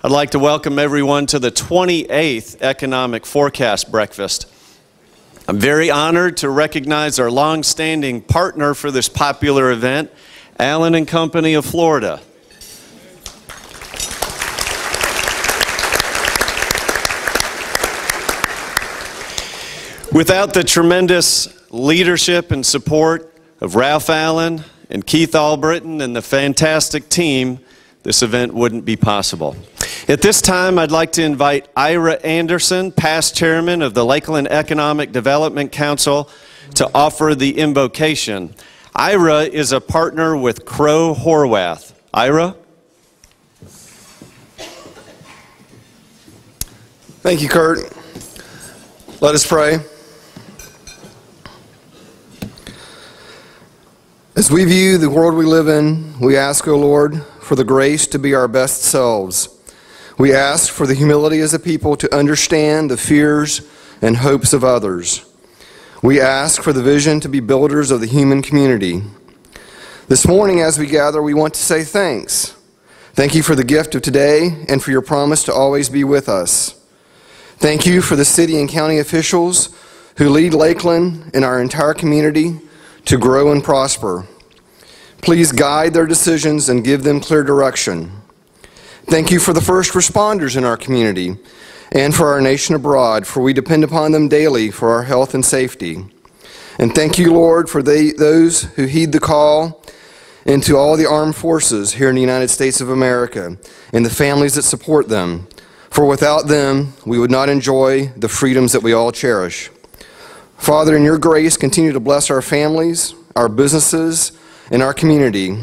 I'd like to welcome everyone to the 28th Economic Forecast Breakfast. I'm very honored to recognize our long-standing partner for this popular event, Allen & Company of Florida. Without the tremendous leadership and support of Ralph Allen and Keith Albritton and the fantastic team, this event wouldn't be possible. At this time, I'd like to invite Ira Anderson, past chairman of the Lakeland Economic Development Council, to offer the invocation. Ira is a partner with Crowe Horwath. Ira? Thank you, Kurt. Let us pray. As we view the world we live in, we ask, O Lord, for the grace to be our best selves. We ask for the humility as a people to understand the fears and hopes of others. We ask for the vision to be builders of the human community. This morning as we gather, we want to say thanks. Thank you for the gift of today and for your promise to always be with us. Thank you for the city and county officials who lead Lakeland and our entire community to grow and prosper. Please guide their decisions and give them clear direction. Thank you for the first responders in our community and for our nation abroad, for we depend upon them daily for our health and safety. And thank you, Lord, for those who heed the call into all the armed forces here in the United States of America and the families that support them. For without them, we would not enjoy the freedoms that we all cherish. Father, in your grace, continue to bless our families, our businesses, and our community,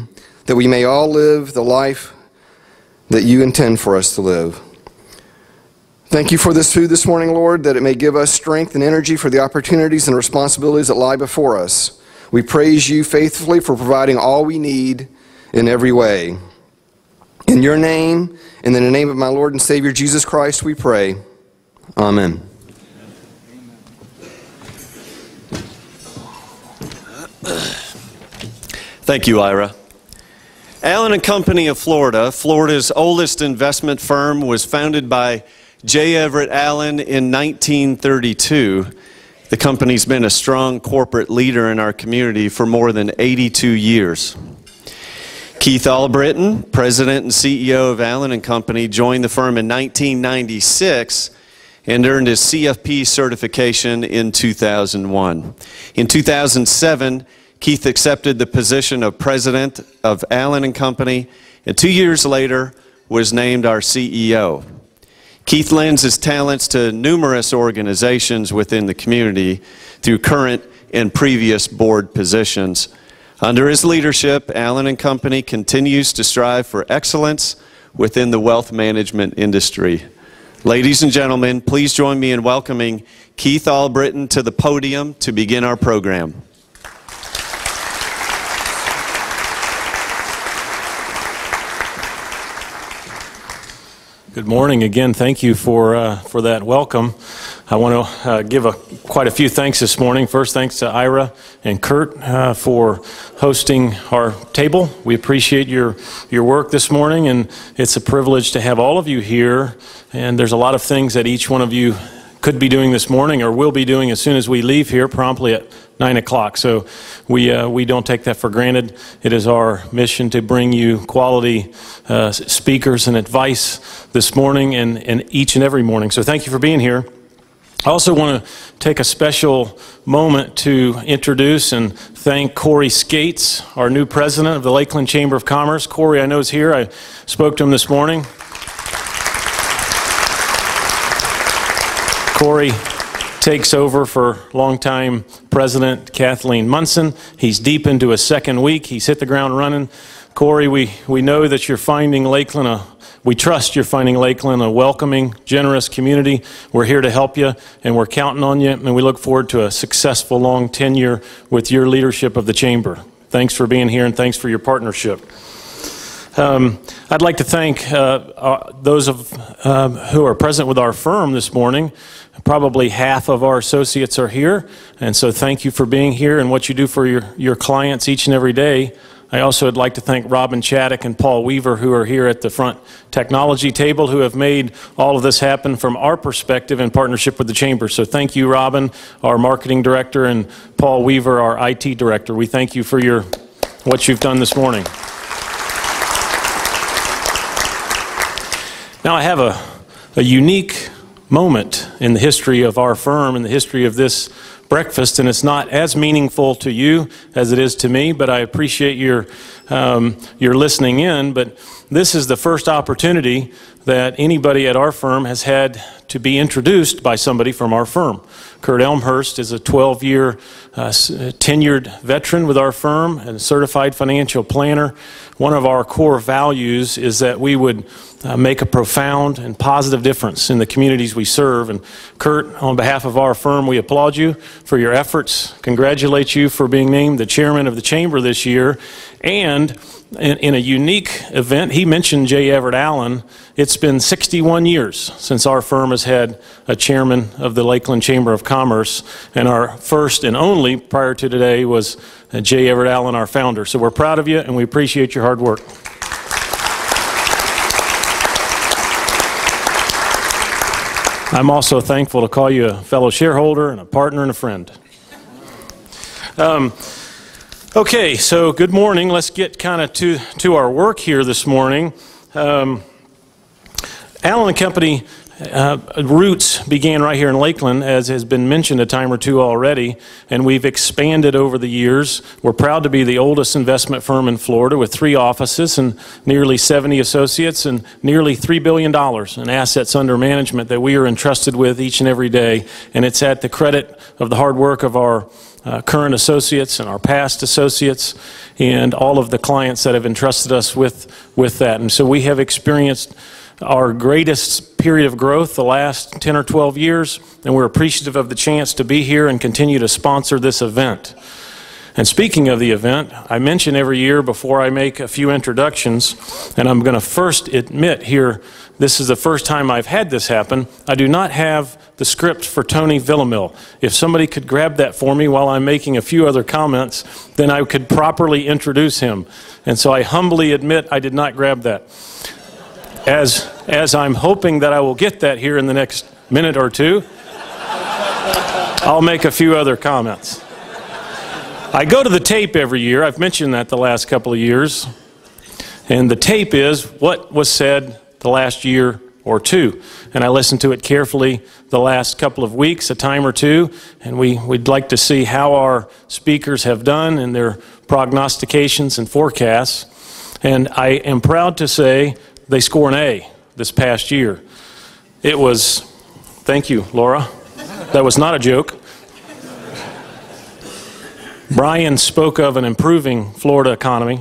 that we may all live the life that you intend for us to live. Thank you for this food this morning, Lord, that it may give us strength and energy for the opportunities and responsibilities that lie before us. We praise you faithfully for providing all we need in every way. In your name, and in the name of my Lord and Savior Jesus Christ, we pray. Amen. Thank you, Ira. Allen & Company of Florida, Florida's oldest investment firm, was founded by J. Everett Allen in 1932. The company's been a strong corporate leader in our community for more than 82 years. Keith Albritton, president and CEO of Allen & Company, joined the firm in 1996 and earned his CFP certification in 2001. In 2007, Keith accepted the position of president of Allen & Company, and 2 years later was named our CEO. Keith lends his talents to numerous organizations within the community through current and previous board positions. Under his leadership, Allen & Company continues to strive for excellence within the wealth management industry. Ladies and gentlemen, please join me in welcoming Keith Albritton to the podium to begin our program. Good morning again. Thank you for that welcome. I want to give quite a few thanks this morning. First, thanks to Ira and Kurt for hosting our table. We appreciate your work this morning, and it's a privilege to have all of you here. And there's a lot of things that each one of you could be doing this morning or will be doing as soon as we leave here promptly at 9 o'clock. So we don't take that for granted. It is our mission to bring you quality speakers and advice this morning and each and every morning. So thank you for being here. I also want to take a special moment to introduce and thank Corey Skates, our new president of the Lakeland Chamber of Commerce. Corey, I know, is here. I spoke to him this morning. Corey takes over for longtime President Kathleen Munson. He's deep into his second week. He's hit the ground running. Corey, we know that you're finding Lakeland we trust you're finding Lakeland a welcoming, generous community. We're here to help you, and we're counting on you, and we look forward to a successful long tenure with your leadership of the Chamber. Thanks for being here, and thanks for your partnership. I'd like to thank those who are present with our firm this morning. Probably half of our associates are here, and so thank you for being here and what you do for your clients each and every day. I also would like to thank Robin Chaddock and Paul Weaver, who are here at the front technology table, who have made all of this happen from our perspective in partnership with the Chamber. So thank you, Robin, our marketing director, and Paul Weaver, our IT director. We thank you for what you've done this morning. Now I have a unique moment in the history of our firm, in the history of this breakfast, and it's not as meaningful to you as it is to me, but I appreciate your listening in. But this is the first opportunity that anybody at our firm has had to be introduced by somebody from our firm. Kurt Elmhurst is a 12-year tenured veteran with our firm and a certified financial planner. One of our core values is that we would make a profound and positive difference in the communities we serve. And Kurt, on behalf of our firm, we applaud you for your efforts, congratulate you for being named the chairman of the Chamber this year, and in a unique event, he mentioned J. Everett Allen. It's been 61 years since our firm has had a chairman of the Lakeland Chamber of Commerce, and our first and only prior to today was J. Everett Allen, our founder. So we're proud of you and we appreciate your hard work. I'm also thankful to call you a fellow shareholder and a partner and a friend. Okay, so good morning. Let's get kind of to our work here this morning. Allen & Company roots began right here in Lakeland, as has been mentioned a time or two already, and we've expanded over the years. We're proud to be the oldest investment firm in Florida with 3 offices and nearly 70 associates and nearly $3 billion in assets under management that we are entrusted with each and every day. And it's at the credit of the hard work of our current associates and our past associates and all of the clients that have entrusted us with that. And so we have experienced our greatest period of growth the last 10 or 12 years, and we're appreciative of the chance to be here and continue to sponsor this event. And speaking of the event, I mention every year before I make a few introductions, and I'm going to first admit here, this is the first time I've had this happen. I do not have the script for Tony Villamil. If somebody could grab that for me while I'm making a few other comments, then I could properly introduce him. And so I humbly admit I did not grab that. As I'm hoping that I will get that here in the next minute or two, I'll make a few other comments. I go to the tape every year. I've mentioned that the last couple of years. And the tape is what was said the last year or two. And I listened to it carefully the last couple of weeks, a time or two, and we'd like to see how our speakers have done in their prognostications and forecasts. And I am proud to say they score an A this past year. It was, thank you, Laura. That was not a joke. Brian spoke of an improving Florida economy,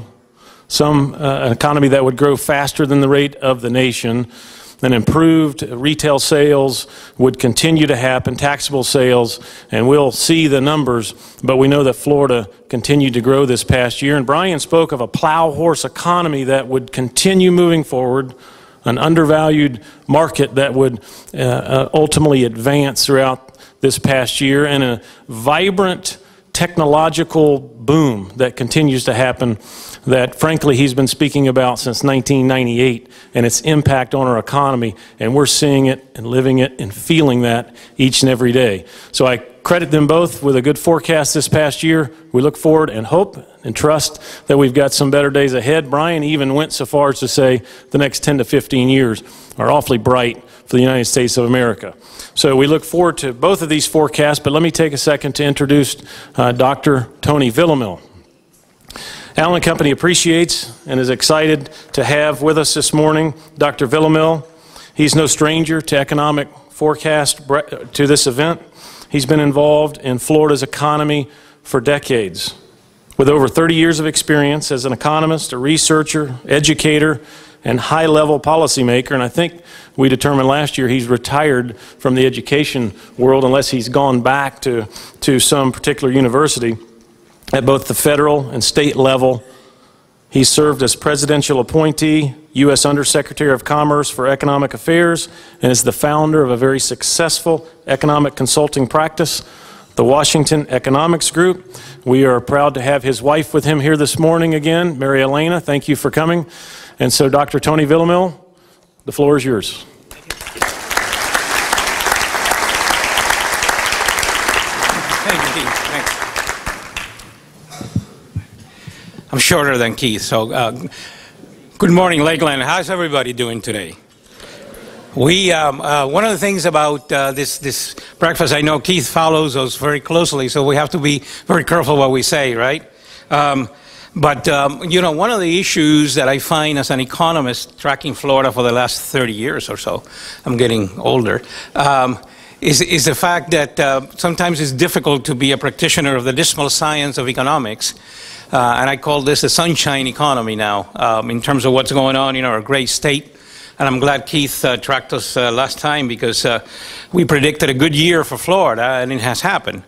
an economy that would grow faster than the rate of the nation, and improved retail sales would continue to happen, taxable sales, and we'll see the numbers, but we know that Florida continued to grow this past year. And Brian spoke of a plow horse economy that would continue moving forward, an undervalued market that would ultimately advance throughout this past year, and a vibrant technological boom that continues to happen that, frankly, he's been speaking about since 1998 and its impact on our economy, and we're seeing it and living it and feeling that each and every day. So I credit them both with a good forecast this past year. We look forward and hope and trust that we've got some better days ahead. Brian even went so far as to say the next 10 to 15 years are awfully bright for the United States of America. So we look forward to both of these forecasts, but let me take a second to introduce Dr. Tony Villamil. Allen & Company appreciates and is excited to have with us this morning Dr. Villamil. He's no stranger to economic forecast to this event. He's been involved in Florida's economy for decades. With over 30 years of experience as an economist, a researcher, educator, and high-level policymaker, and I think we determined last year he's retired from the education world unless he's gone back to some particular university. At both the federal and state level, he served as presidential appointee, U.S. Undersecretary of Commerce for Economic Affairs, and is the founder of a very successful economic consulting practice, the Washington Economics Group. We are proud to have his wife with him here this morning again, Mary Elena. Thank you for coming. And so, Dr. Tony Villamil, the floor is yours. I'm shorter than Keith, so good morning, Lakeland. How's everybody doing today? One of the things about this breakfast, I know Keith follows us very closely, so we have to be very careful what we say, right? But you know, one of the issues that I find as an economist tracking Florida for the last 30 years or so, I'm getting older, is the fact that sometimes it's difficult to be a practitioner of the dismal science of economics. And I call this the sunshine economy now, in terms of what's going on in our great state. And I'm glad Keith tracked us last time, because we predicted a good year for Florida, and it has happened.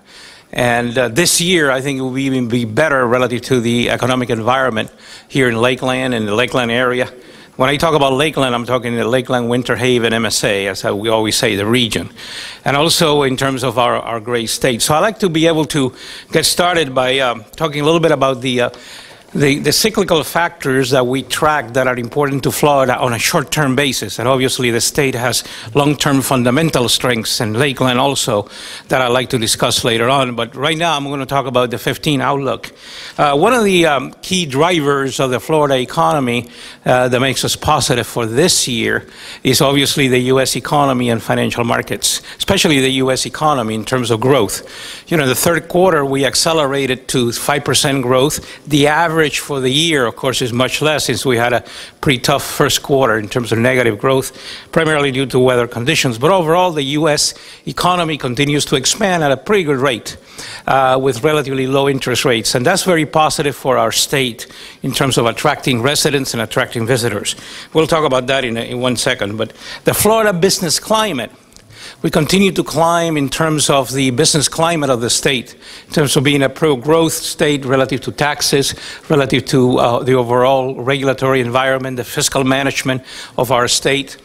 And this year, I think it will even be better relative to the economic environment here in Lakeland and the Lakeland area. When I talk about Lakeland, I'm talking the Lakeland, Winter Haven, MSA, as we always say, the region. And also in terms of our great state. So I'd like to be able to get started by talking a little bit about the cyclical factors that we track that are important to Florida on a short-term basis. And obviously the state has long-term fundamental strengths, and Lakeland also, that I'd like to discuss later on. But right now I'm going to talk about the 15 outlook. One of the key drivers of the Florida economy that makes us positive for this year is obviously the U.S. economy and financial markets, especially the U.S. economy in terms of growth. You know, the third quarter we accelerated to 5% growth. The average for the year, of course, is much less, since we had a pretty tough first quarter in terms of negative growth, primarily due to weather conditions. But overall, the U.S. economy continues to expand at a pretty good rate, with relatively low interest rates. And that's very positive for our state in terms of attracting residents and attracting visitors. We'll talk about that in 1 second. But the Florida business climate, we continue to climb in terms of the business climate of the state, in terms of being a pro-growth state relative to taxes, relative to the overall regulatory environment, the fiscal management of our state.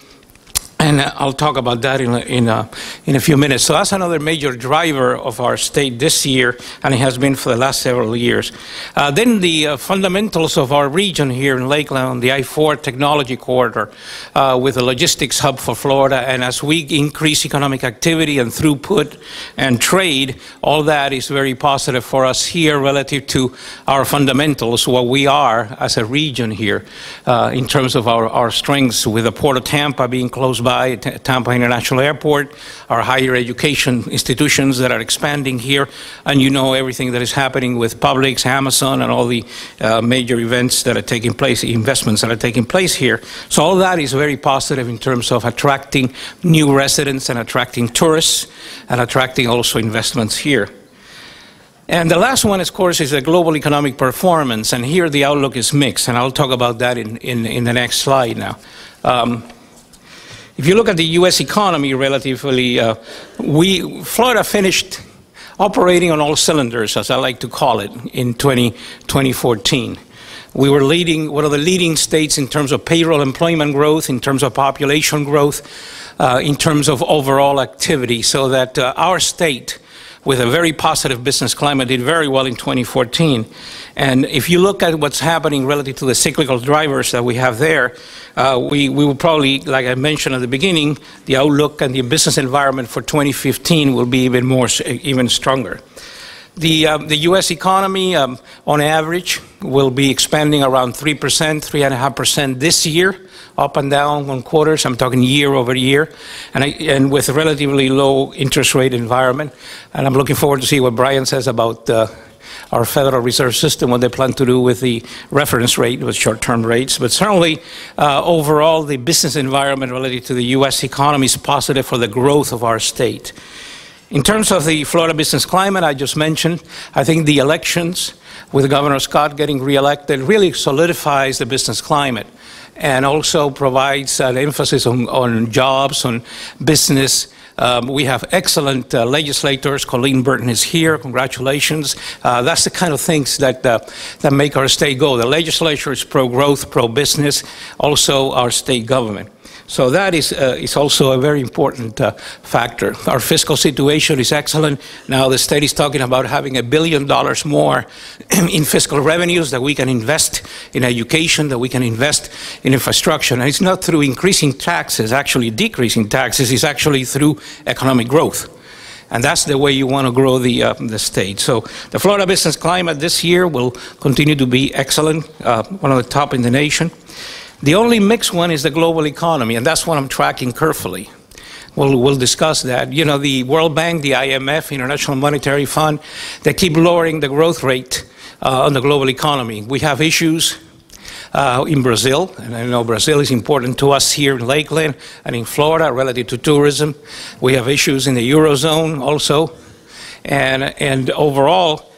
And I'll talk about that in a few minutes. So that's another major driver of our state this year, and it has been for the last several years. Then the fundamentals of our region here in Lakeland, the I-4 technology corridor, with a logistics hub for Florida. And as we increase economic activity and throughput and trade, all that is very positive for us here relative to our fundamentals, what we are as a region here, in terms of our strengths, with the Port of Tampa being close by, Tampa International Airport, our higher education institutions that are expanding here, and you know everything that is happening with Publix, Amazon, and all the major events that are taking place, investments that are taking place here. So all that is very positive in terms of attracting new residents and attracting tourists and attracting also investments here. And the last one, of course, is the global economic performance, and here the outlook is mixed, and I'll talk about that in the next slide now. If you look at the U.S. economy relatively, Florida finished operating on all cylinders, as I like to call it, in 2014. We were one of the leading states in terms of payroll employment growth, in terms of population growth, in terms of overall activity, so that our state, with a very positive business climate, did very well in 2014. And if you look at what's happening relative to the cyclical drivers that we have there, we will probably, like I mentioned at the beginning, the outlook and the business environment for 2015 will be even stronger. The U.S. economy, on average, will be expanding around 3%, 3.5% this year, up and down on quarters. I'm talking year over year, and with a relatively low interest rate environment. And I'm looking forward to see what Brian says about our Federal Reserve System, what they plan to do with the reference rate, with short-term rates. But certainly, overall, the business environment related to the U.S. economy is positive for the growth of our state. In terms of the Florida business climate I just mentioned, I think the elections, with Governor Scott getting reelected, really solidifies the business climate, and also provides an emphasis on jobs, on business We have excellent legislators. Colleen Burton is here. Congratulations. That's the kind of things that make our state go. The legislature is pro-growth, pro-business, also our state government. So that is also a very important factor. Our fiscal situation is excellent. Now the state is talking about having $1 billion more in fiscal revenues that we can invest in education, that we can invest in infrastructure. And it's not through increasing taxes, actually decreasing taxes, it's actually through economic growth. And that's the way you want to grow the state. So the Florida business climate this year will continue to be excellent, one of the top in the nation. The only mixed one is the global economy, and that's what I'm tracking carefully. We'll discuss that. You know, the World Bank, the IMF, International Monetary Fund, they keep lowering the growth rate on the global economy. We have issues in Brazil, and I know Brazil is important to us here in Lakeland and in Florida relative to tourism. We have issues in the Eurozone also, and overall,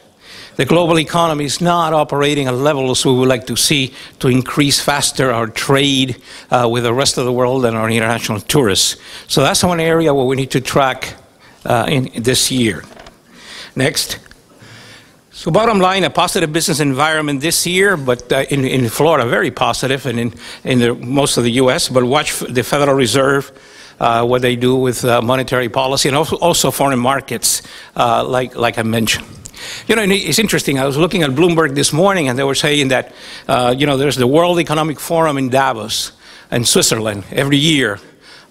the global economy is not operating at levels we would like to see to increase faster our trade with the rest of the world and our international tourists. So that's one area where we need to track in this year. Next. So bottom line, a positive business environment this year, but in Florida, very positive, and in most of the U.S., but watch the Federal Reserve, what they do with monetary policy, and also foreign markets, like I mentioned. You know, it's interesting. I was looking at Bloomberg this morning, and they were saying that, you know, there's the World Economic Forum in Davos, in Switzerland, every year.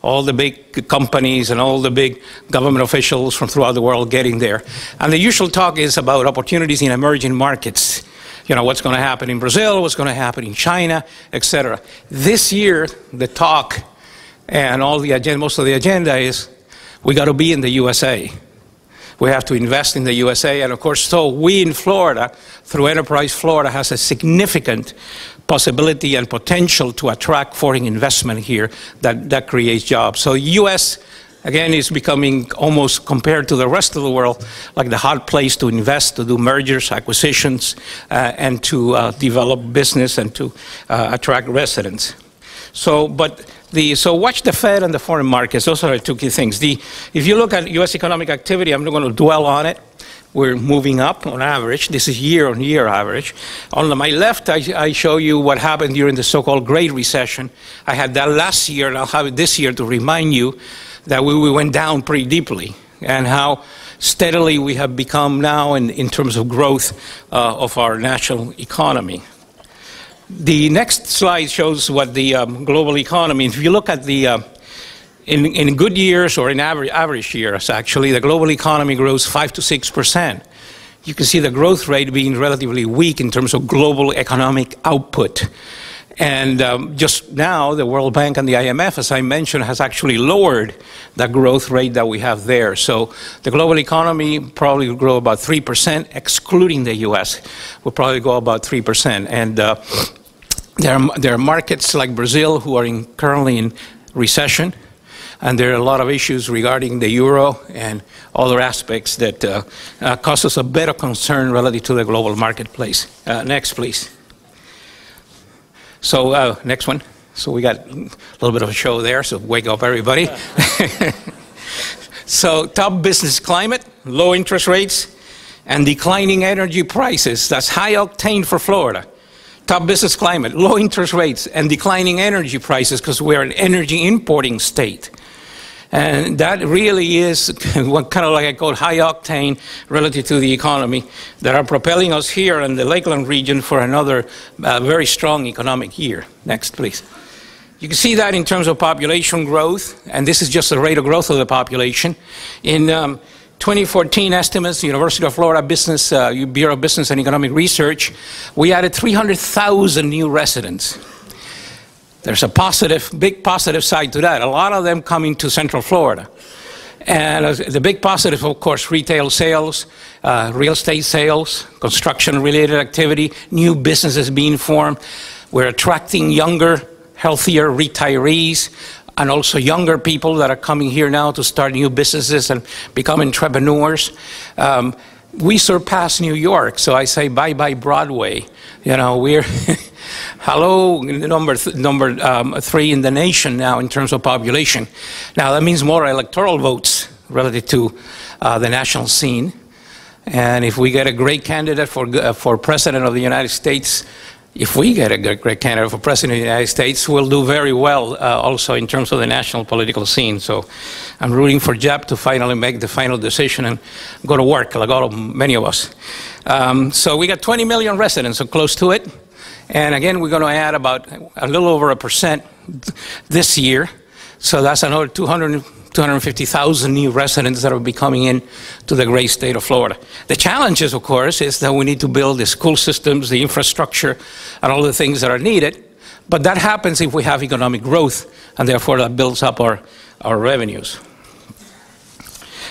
All the big companies and all the big government officials from throughout the world getting there. And the usual talk is about opportunities in emerging markets. You know, what's going to happen in Brazil, what's going to happen in China, etc. This year, the talk and all the agenda, most of the agenda is we got to be in the USA. We have to invest in the USA, and of course, so we in Florida, through Enterprise Florida, has a significant possibility and potential to attract foreign investment here that creates jobs. So U.S., again, is becoming almost, compared to the rest of the world, like the hot place to invest, to do mergers, acquisitions, and to develop business and to attract residents. So watch the Fed and the foreign markets. Those are the two key things. If you look at U.S. economic activity, I'm not going to dwell on it. We're moving up on average. This is year-on-year average. On my left, I show you what happened during the so-called Great Recession. I had that last year, and I'll have it this year to remind you that we went down pretty deeply, and how steadily we have become now in terms of growth of our national economy. The next slide shows what the global economy, if you look at the, in good years or in average years, actually, the global economy grows 5 to 6%. You can see the growth rate being relatively weak in terms of global economic output. And just now, the World Bank and the IMF, as I mentioned, has actually lowered the growth rate that we have there. So the global economy probably will grow about 3%, excluding the US, will probably go about 3%. And there are markets like Brazil who are currently in recession, and there are a lot of issues regarding the euro and other aspects that cause us a bit of concern relative to the global marketplace. Next, please. So next one. So we got a little bit of a show there, so wake up everybody. So top business climate, low interest rates, and declining energy prices. That's high octane for Florida. Top business climate, low interest rates, and declining energy prices because we're an energy importing state. And that really is what kind of like I call high octane relative to the economy that are propelling us here in the Lakeland region for another very strong economic year. Next, please. You can see that in terms of population growth, and this is just the rate of growth of the population. In 2014 estimates, University of Florida Business, Bureau of Business and Economic Research, we added 300,000 new residents. There's a big positive side to that. A lot of them coming to Central Florida. And the big positive, of course, retail sales, real estate sales, construction-related activity, new businesses being formed. We're attracting younger, healthier retirees, and also younger people that are coming here now to start new businesses and become entrepreneurs. we surpass New York. So I say bye-bye Broadway. You know, we're hello, number 3 in the nation now in terms of population. Now that means more electoral votes relative to the national scene. And if we get a great candidate for president of the United States, if we get a great candidate for president of the United States, we'll do very well also in terms of the national political scene. So I'm rooting for Jeb to finally make the final decision and go to work, like all of many of us. So we got 20 million residents, so close to it. And again, we're going to add about a little over 1% this year. So that's another 250,000 new residents that will be coming in to the great state of Florida. The challenge is, of course, is that we need to build the school systems, the infrastructure, and all the things that are needed. But that happens if we have economic growth, and therefore that builds up our revenues.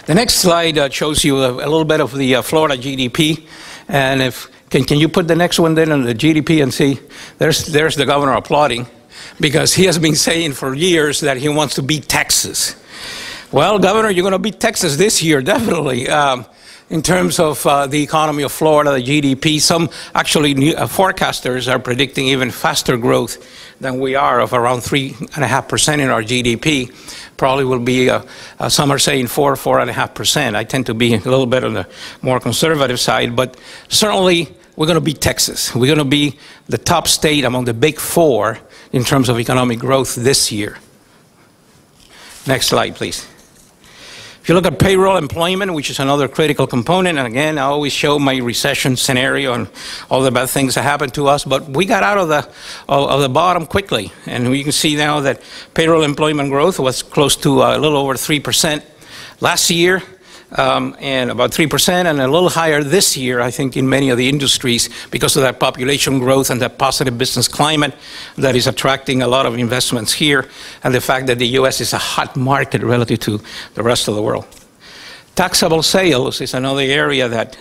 The next slide shows you a little bit of the Florida GDP. And can you put the next one then on the GDP and see? There's the governor applauding, because he has been saying for years that he wants to beat Texas. Well, Governor, you're going to beat Texas this year, definitely. In terms of the economy of Florida, the GDP, some actually forecasters are predicting even faster growth than we are, of around 3.5% in our GDP. Probably will be, some are saying 4.5%. I tend to be a little bit on the more conservative side, but certainly we're going to beat Texas. We're going to be the top state among the big 4 in terms of economic growth this year. Next slide, please. If you look at payroll employment, which is another critical component, and again, I always show my recession scenario and all the bad things that happened to us, but we got out of the bottom quickly. And you can see now that payroll employment growth was close to a little over 3% last year, and about 3%, and a little higher this year, I think, in many of the industries, because of that population growth and that positive business climate that is attracting a lot of investments here, and the fact that the U.S. is a hot market relative to the rest of the world. Taxable sales is another area that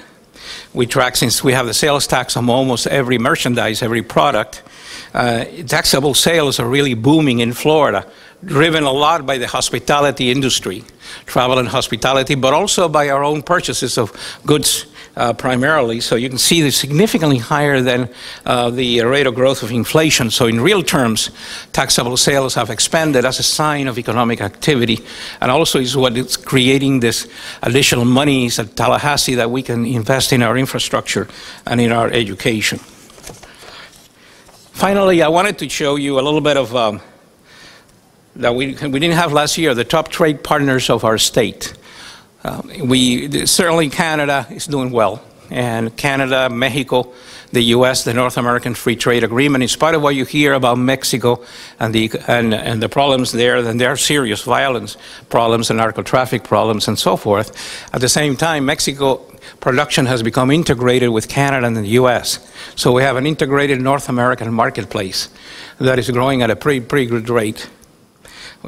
we track, since we have the sales tax on almost every merchandise, every product. Taxable sales are really booming in Florida, driven a lot by the hospitality industry, travel and hospitality, but also by our own purchases of goods primarily. So you can see they're significantly higher than the rate of growth of inflation. So in real terms, taxable sales have expanded as a sign of economic activity, and also is what is creating this additional monies at Tallahassee that we can invest in our infrastructure and in our education. Finally, I wanted to show you a little bit of that we didn't have last year, the top trade partners of our state. Certainly Canada is doing well, and Canada, Mexico, the U.S., the North American Free Trade Agreement, in spite of what you hear about Mexico and the problems there, then there are serious violence problems and narco-traffic problems and so forth. At the same time, Mexico production has become integrated with Canada and the U.S. So we have an integrated North American marketplace that is growing at a pretty good rate,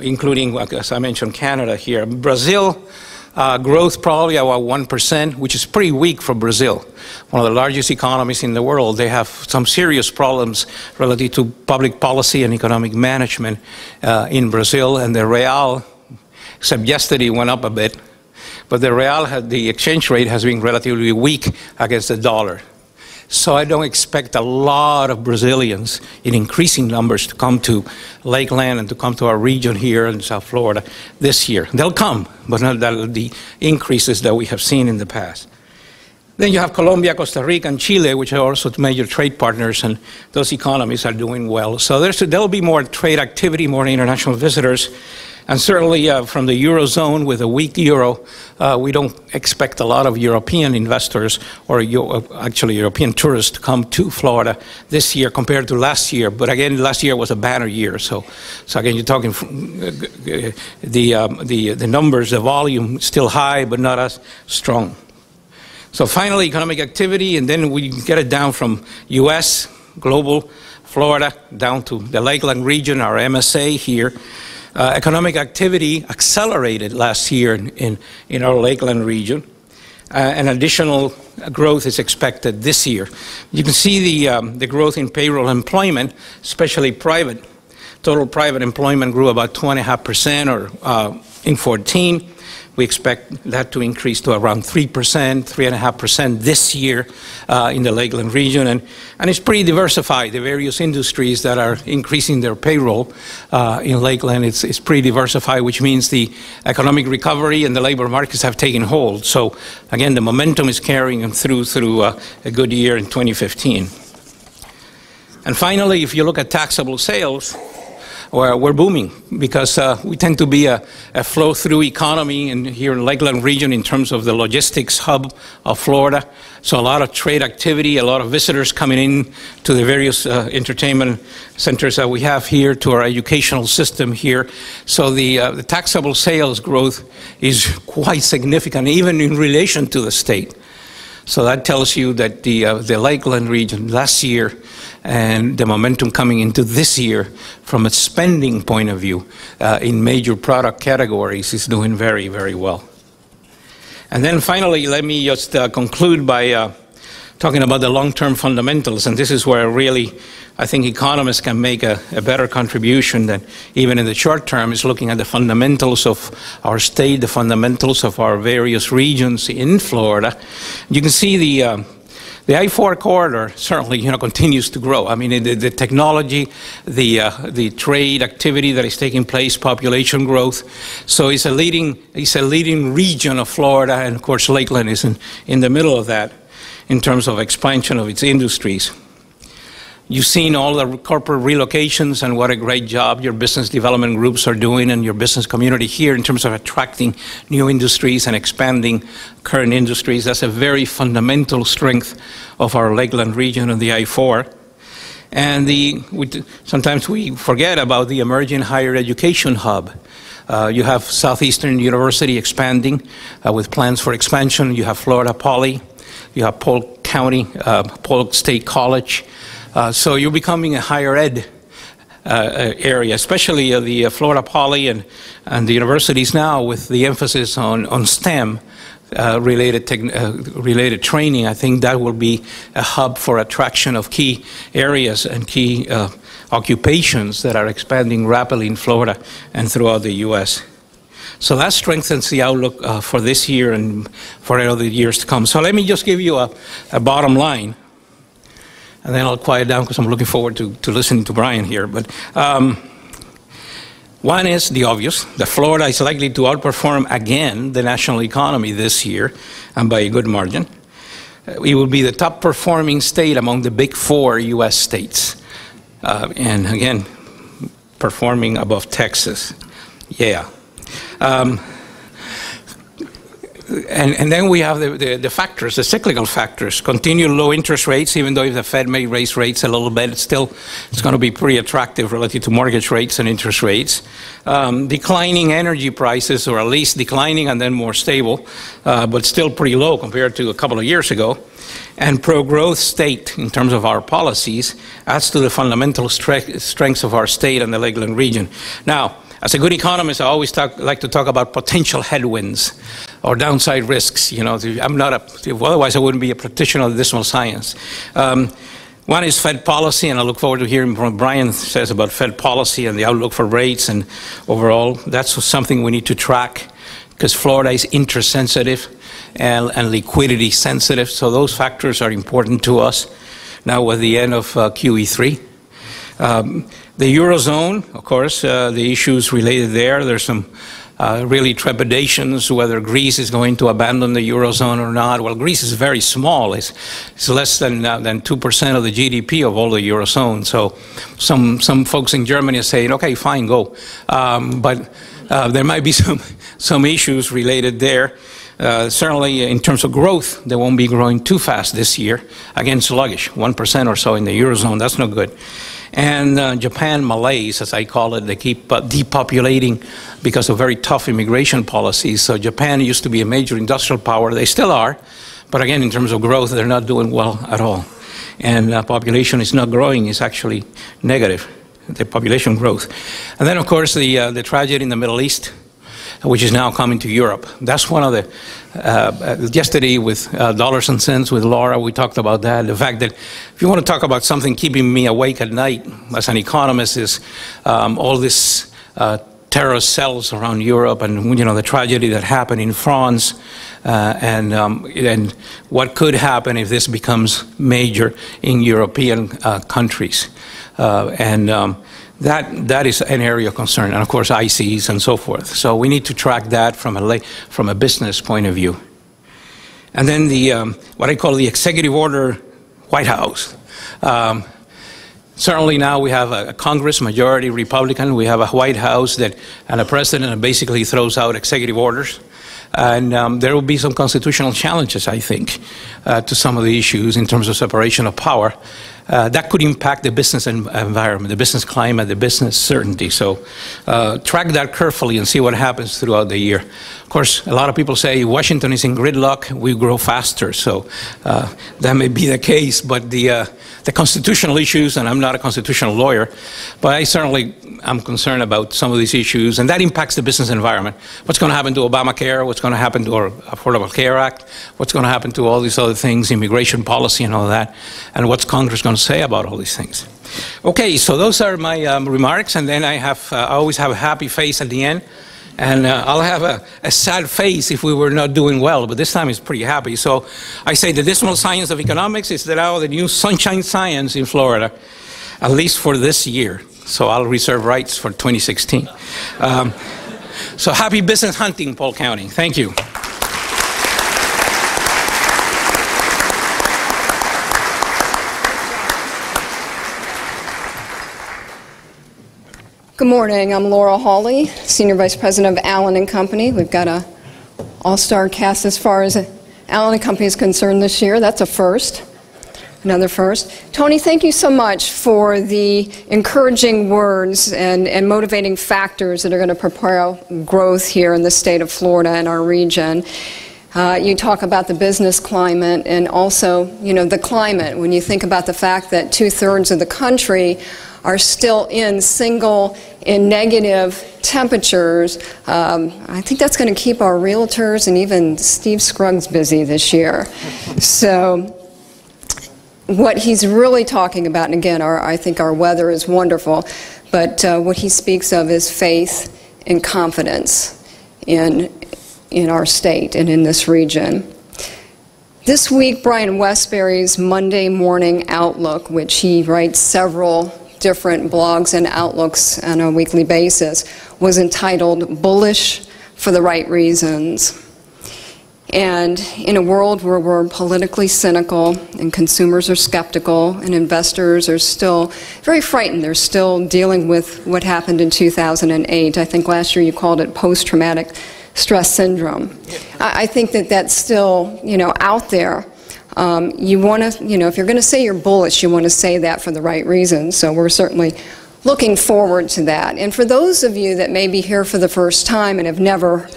including, as I mentioned, Canada here. Brazil, growth probably about 1%, which is pretty weak for Brazil, one of the largest economies in the world. They have some serious problems relative to public policy and economic management in Brazil, and the real, except yesterday, went up a bit, but the real, the exchange rate has been relatively weak against the dollar. So I don't expect a lot of Brazilians in increasing numbers to come to Lakeland and to come to our region here in South Florida this year. They'll come, but not the increases that we have seen in the past. Then you have Colombia, Costa Rica, and Chile, which are also major trade partners, and those economies are doing well. So there'll be more trade activity, more international visitors. And certainly from the Eurozone, with a weak euro, we don't expect a lot of European investors or actually European tourists to come to Florida this year compared to last year. But again, last year was a banner year. So again, you're talking the numbers, the volume still high, but not as strong. So finally, economic activity, and then we get it down from U.S., global, Florida, down to the Lakeland region, our MSA here. Economic activity accelerated last year in our Lakeland region. And additional growth is expected this year. You can see the growth in payroll employment, especially private. Total private employment grew about 2.5% or in 14. We expect that to increase to around 3%, 3.5% this year in the Lakeland region. And it's pretty diversified. The various industries that are increasing their payroll in Lakeland, it's pretty diversified, which means the economic recovery and the labor markets have taken hold. So again, the momentum is carrying them through a good year in 2015. And finally, if you look at taxable sales, we're booming because we tend to be a flow-through economy here in Lakeland region in terms of the logistics hub of Florida. So a lot of trade activity, a lot of visitors coming in to the various entertainment centers that we have here, to our educational system here. So the taxable sales growth is quite significant, even in relation to the state. So that tells you that the Lakeland region last year and the momentum coming into this year from a spending point of view in major product categories is doing very, very well. And then finally, let me just conclude by talking about the long-term fundamentals. And this is where really I think economists can make a better contribution than even in the short term, is looking at the fundamentals of our state, the fundamentals of our various regions in Florida. You can see the I-4 corridor certainly, continues to grow. I mean, the technology, the trade activity that is taking place, population growth. So it's a leading region of Florida, and of course Lakeland is in the middle of that in terms of expansion of its industries. You've seen all the corporate relocations and what a great job your business development groups are doing and your business community here in terms of attracting new industries and expanding current industries. That's a very fundamental strength of our Lakeland region and the I-4. And sometimes we forget about the emerging higher education hub. You have Southeastern University expanding with plans for expansion. You have Florida Poly. You have Polk County, Polk State College. So you're becoming a higher ed area, especially the Florida Poly and the universities now with the emphasis on STEM related training. I think that will be a hub for attraction of key areas and key occupations that are expanding rapidly in Florida and throughout the U.S. So that strengthens the outlook for this year and for other years to come. So let me just give you a bottom line, and then I'll quiet down because I'm looking forward to listening to Brian here. But one is the obvious, that Florida is likely to outperform again the national economy this year, and by a good margin. It will be the top performing state among the big 4 U.S. states. And again, performing above Texas. Yeah. And then we have the factors, the cyclical factors. Continued low interest rates, even though if the Fed may raise rates a little bit, it's going to be pretty attractive relative to mortgage rates and interest rates. Declining energy prices, or at least declining and then more stable, but still pretty low compared to a couple of years ago. And pro-growth state, in terms of our policies, adds to the fundamental strengths of our state and the Lakeland region. Now, as a good economist, I always like to talk about potential headwinds or downside risks. I'm not otherwise I wouldn't be a practitioner of decimal science. One is Fed policy, and I look forward to hearing what Brian says about Fed policy and the outlook for rates and overall. That's something we need to track because Florida is interest sensitive and liquidity sensitive. So those factors are important to us now with the end of QE3. The Eurozone, of course, the issues related there. There's some really trepidations whether Greece is going to abandon the Eurozone or not. Well, Greece is very small. It's less than 2% of the GDP of all the Eurozone. So some folks in Germany are saying, okay, fine, go. But there might be some issues related there. Certainly in terms of growth, they won't be growing too fast this year. Again, sluggish, 1% or so in the Eurozone. That's no good. And Japan malaise, as I call it, they keep depopulating because of very tough immigration policies. So Japan used to be a major industrial power. They still are. But again, in terms of growth, they're not doing well at all. And population is not growing. It's actually negative, the population growth. And then, of course, the tragedy in the Middle East, which is now coming to Europe. That's one of the, yesterday with Dollars and Cents with Laura, we talked about that. The fact that if you want to talk about something keeping me awake at night as an economist is all this terrorist cells around Europe, and the tragedy that happened in France, and what could happen if this becomes major in European countries, that is an area of concern, and of course ICs and so forth. So we need to track that from a business point of view. And then what I call the executive order White House. Certainly now we have a Congress majority Republican. We have a White House and a president that basically throws out executive orders. And there will be some constitutional challenges, I think, to some of the issues in terms of separation of power. That could impact the business environment, the business climate, the business certainty. So track that carefully and see what happens throughout the year. Of course, a lot of people say Washington is in gridlock, we grow faster. So that may be the case, but the constitutional issues, and I'm not a constitutional lawyer, but I certainly am concerned about some of these issues, and that impacts the business environment. What's going to happen to Obamacare? What's going to happen to our Affordable Care Act? What's going to happen to all these other things, immigration policy and all that? And what's Congress going to say about all these things? Okay, so those are my remarks, and then I always have a happy face at the end. And I'll have a sad face if we were not doing well, but this time it's pretty happy. So I say the dismal science of economics is now the new sunshine science in Florida, at least for this year. So I'll reserve rights for 2016. So happy business hunting, Polk County. Thank you. Good morning. I'm Laura Hawley, Senior Vice President of Allen & Company. We've got an all-star cast as far as Allen & Company is concerned this year. That's a first, another first. Tony, thank you so much for the encouraging words and motivating factors that are going to propel growth here in the state of Florida and our region. You talk about the business climate and also, the climate. When you think about the fact that 2/3 of the country are still in negative temperatures, I think that's going to keep our realtors and even Steve Scruggs busy this year. So what he's really talking about, and again, I think our weather is wonderful, but what he speaks of is faith and confidence in our state and in this region. This week, Brian Wesbury's Monday Morning Outlook, which he writes several different blogs and outlooks on a weekly basis, was entitled Bullish for the Right Reasons. And in a world where we're politically cynical and consumers are skeptical and investors are still very frightened, they're still dealing with what happened in 2008. I think last year you called it post-traumatic stress syndrome. I think that that's still, out there. You want to, if you're going to say you're bullish, you want to say that for the right reasons. So we're certainly looking forward to that. And for those of you that may be here for the first time and have never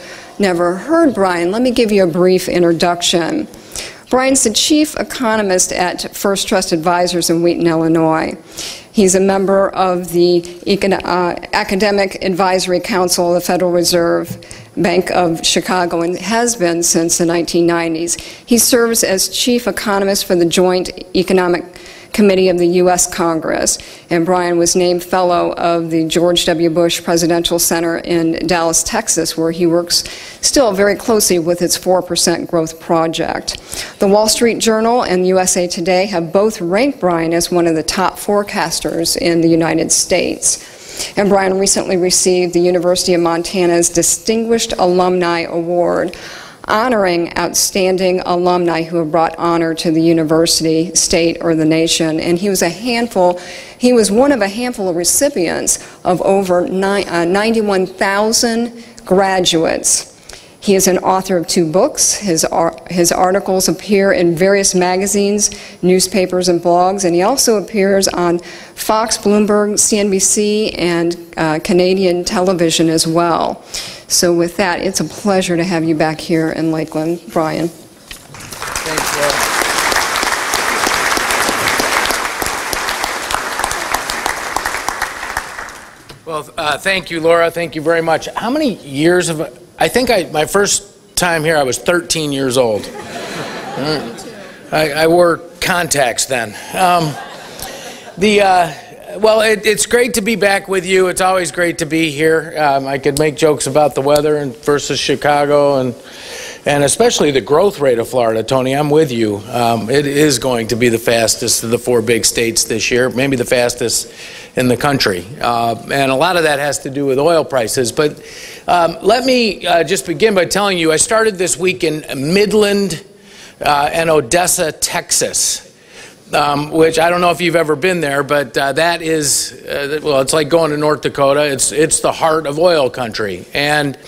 heard Brian, let me give you a brief introduction. Brian's the chief economist at First Trust Advisors in Wheaton, Illinois. He's a member of the Academic Advisory Council of the Federal Reserve Bank of Chicago and has been since the 1990s. He serves as chief economist for the Joint Economic Committee of the U.S. Congress, and Brian was named fellow of the George W. Bush Presidential Center in Dallas, Texas, where he works still very closely with its 4% growth project. The Wall Street Journal and USA Today have both ranked Brian as one of the top forecasters in the United States. And Brian recently received the University of Montana's Distinguished Alumni Award, honoring outstanding alumni who have brought honor to the university, state, or the nation. And he was one of a handful of recipients of over 91,000 graduates. He is an author of 2 books. His articles appear in various magazines, newspapers, and blogs, and he also appears on Fox, Bloomberg, CNBC, and Canadian television as well. So with that, it's a pleasure to have you back here in Lakeland, Brian. Thanks, Laura. Well, thank you, Laura. Thank you very much. How many years have I think my first time here, I was 13 years old. I wore contacts then. Well, it's great to be back with you. It's always great to be here. I could make jokes about the weather and versus Chicago and especially the growth rate of Florida. Tony, I'm with you. It is going to be the fastest of the 4 big states this year, maybe the fastest in the country. And a lot of that has to do with oil prices. But let me just begin by telling you, I started this week in Midland and Odessa, Texas. Which I don't know if you've ever been there, but that is, well, it's like going to North Dakota. It's the heart of oil country. And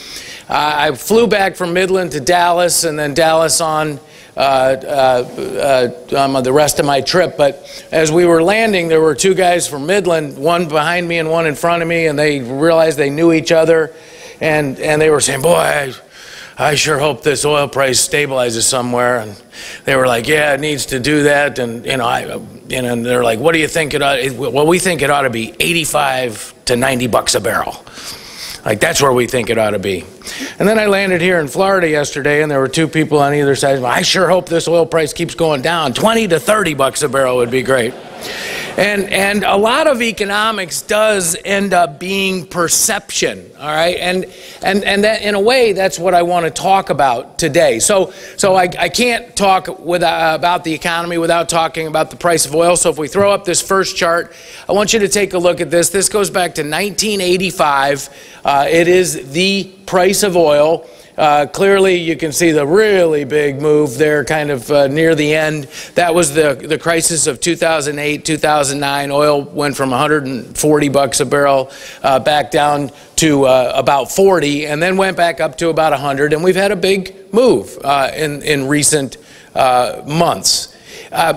I flew back from Midland to Dallas, and then Dallas on the rest of my trip. But as we were landing, there were 2 guys from Midland, one behind me and one in front of me, and they realized they knew each other. And they were saying, boy, I sure hope this oil price stabilizes somewhere. And they were like, yeah, it needs to do that. And, and they're like, what do you think it ought? Well, we think it ought to be 85 to 90 bucks a barrel. Like, that's where we think it ought to be. And then I landed here in Florida yesterday, and there were 2 people on either side. Well, I sure hope this oil price keeps going down. 20 to 30 bucks a barrel would be great. And a lot of economics does end up being perception, all right? And that, in a way, that's what I want to talk about today. So I can't talk about the economy without talking about the price of oil. So if we throw up this first chart, I want you to take a look at this. This goes back to 1985. It is the price of oil. Clearly, you can see the really big move there kind of near the end. That was the crisis of 2008, 2009. Oil went from 140 bucks a barrel back down to about 40, and then went back up to about 100. And we've had a big move in recent months.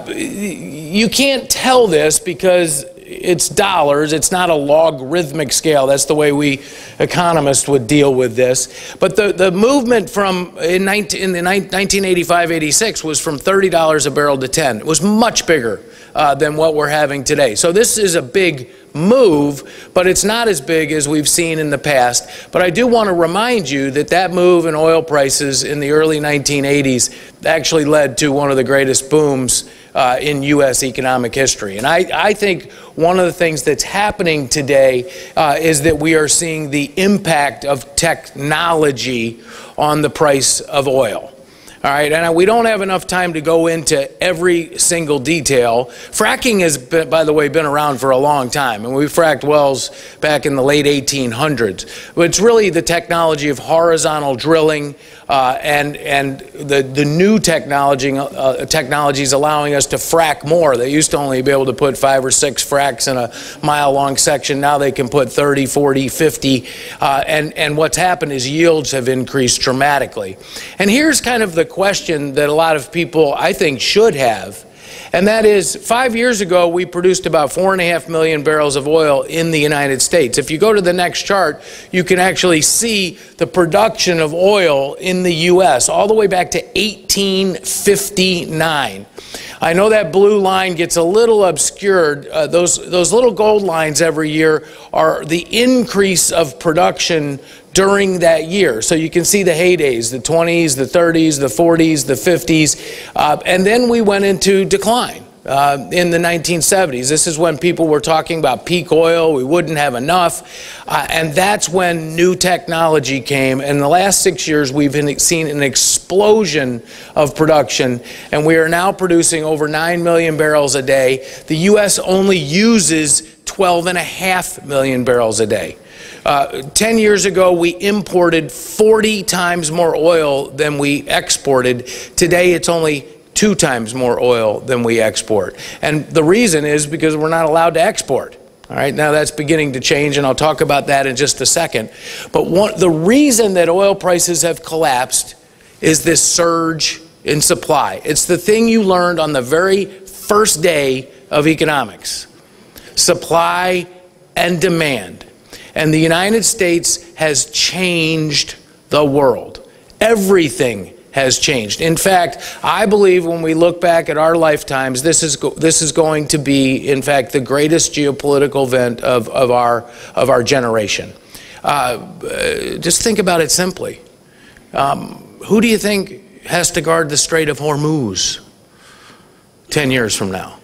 You can't tell this because it's dollars. It's not a logarithmic scale. That's the way we economists would deal with this. But the movement from in the 1985-86 was from $30 a barrel to 10. It was much bigger than what we're having today. So this is a big move, but it's not as big as we've seen in the past. But I do want to remind you that that move in oil prices in the early 1980s actually led to one of the greatest booms in U.S. economic history. And I think one of the things that's happening today is that we are seeing the impact of technology on the price of oil. All right, and we don't have enough time to go into every single detail. Fracking has, by the way, been around for a long time, and we fracked wells back in the late 1800s. But it's really the technology of horizontal drilling and the new technologies allowing us to frack more. They used to only be able to put 5 or 6 fracks in a mile-long section. Now they can put 30, 40, 50, and what's happened is yields have increased dramatically. And here's kind of the question that a lot of people, I think, should have, and that is 5 years ago we produced about 4.5 million barrels of oil in the United States. If you go to the next chart, you can actually see the production of oil in the U.S. all the way back to 1859. I know that blue line gets a little obscured. Those little gold lines every year are the increase of production during that year. So you can see the heydays, the 20s, the 30s, the 40s, the 50s, and then we went into decline in the 1970s. This is when people were talking about peak oil, we wouldn't have enough, and that's when new technology came. In the last 6 years, we've seen an explosion of production, and we are now producing over 9 million barrels a day. The U.S. only uses 12.5 million barrels a day. 10 years ago, we imported 40 times more oil than we exported. Today, it's only 2 times more oil than we export. And the reason is because we're not allowed to export. All right, now that's beginning to change, and I'll talk about that in just a second. But the reason that oil prices have collapsed is this surge in supply. It's the thing you learned on the very first day of economics. Supply and demand. And the United States has changed the world. Everything has changed. In fact, I believe when we look back at our lifetimes, this is going to be, in fact, the greatest geopolitical event of our generation. Just think about it simply. Who do you think has to guard the Strait of Hormuz 10 years from now?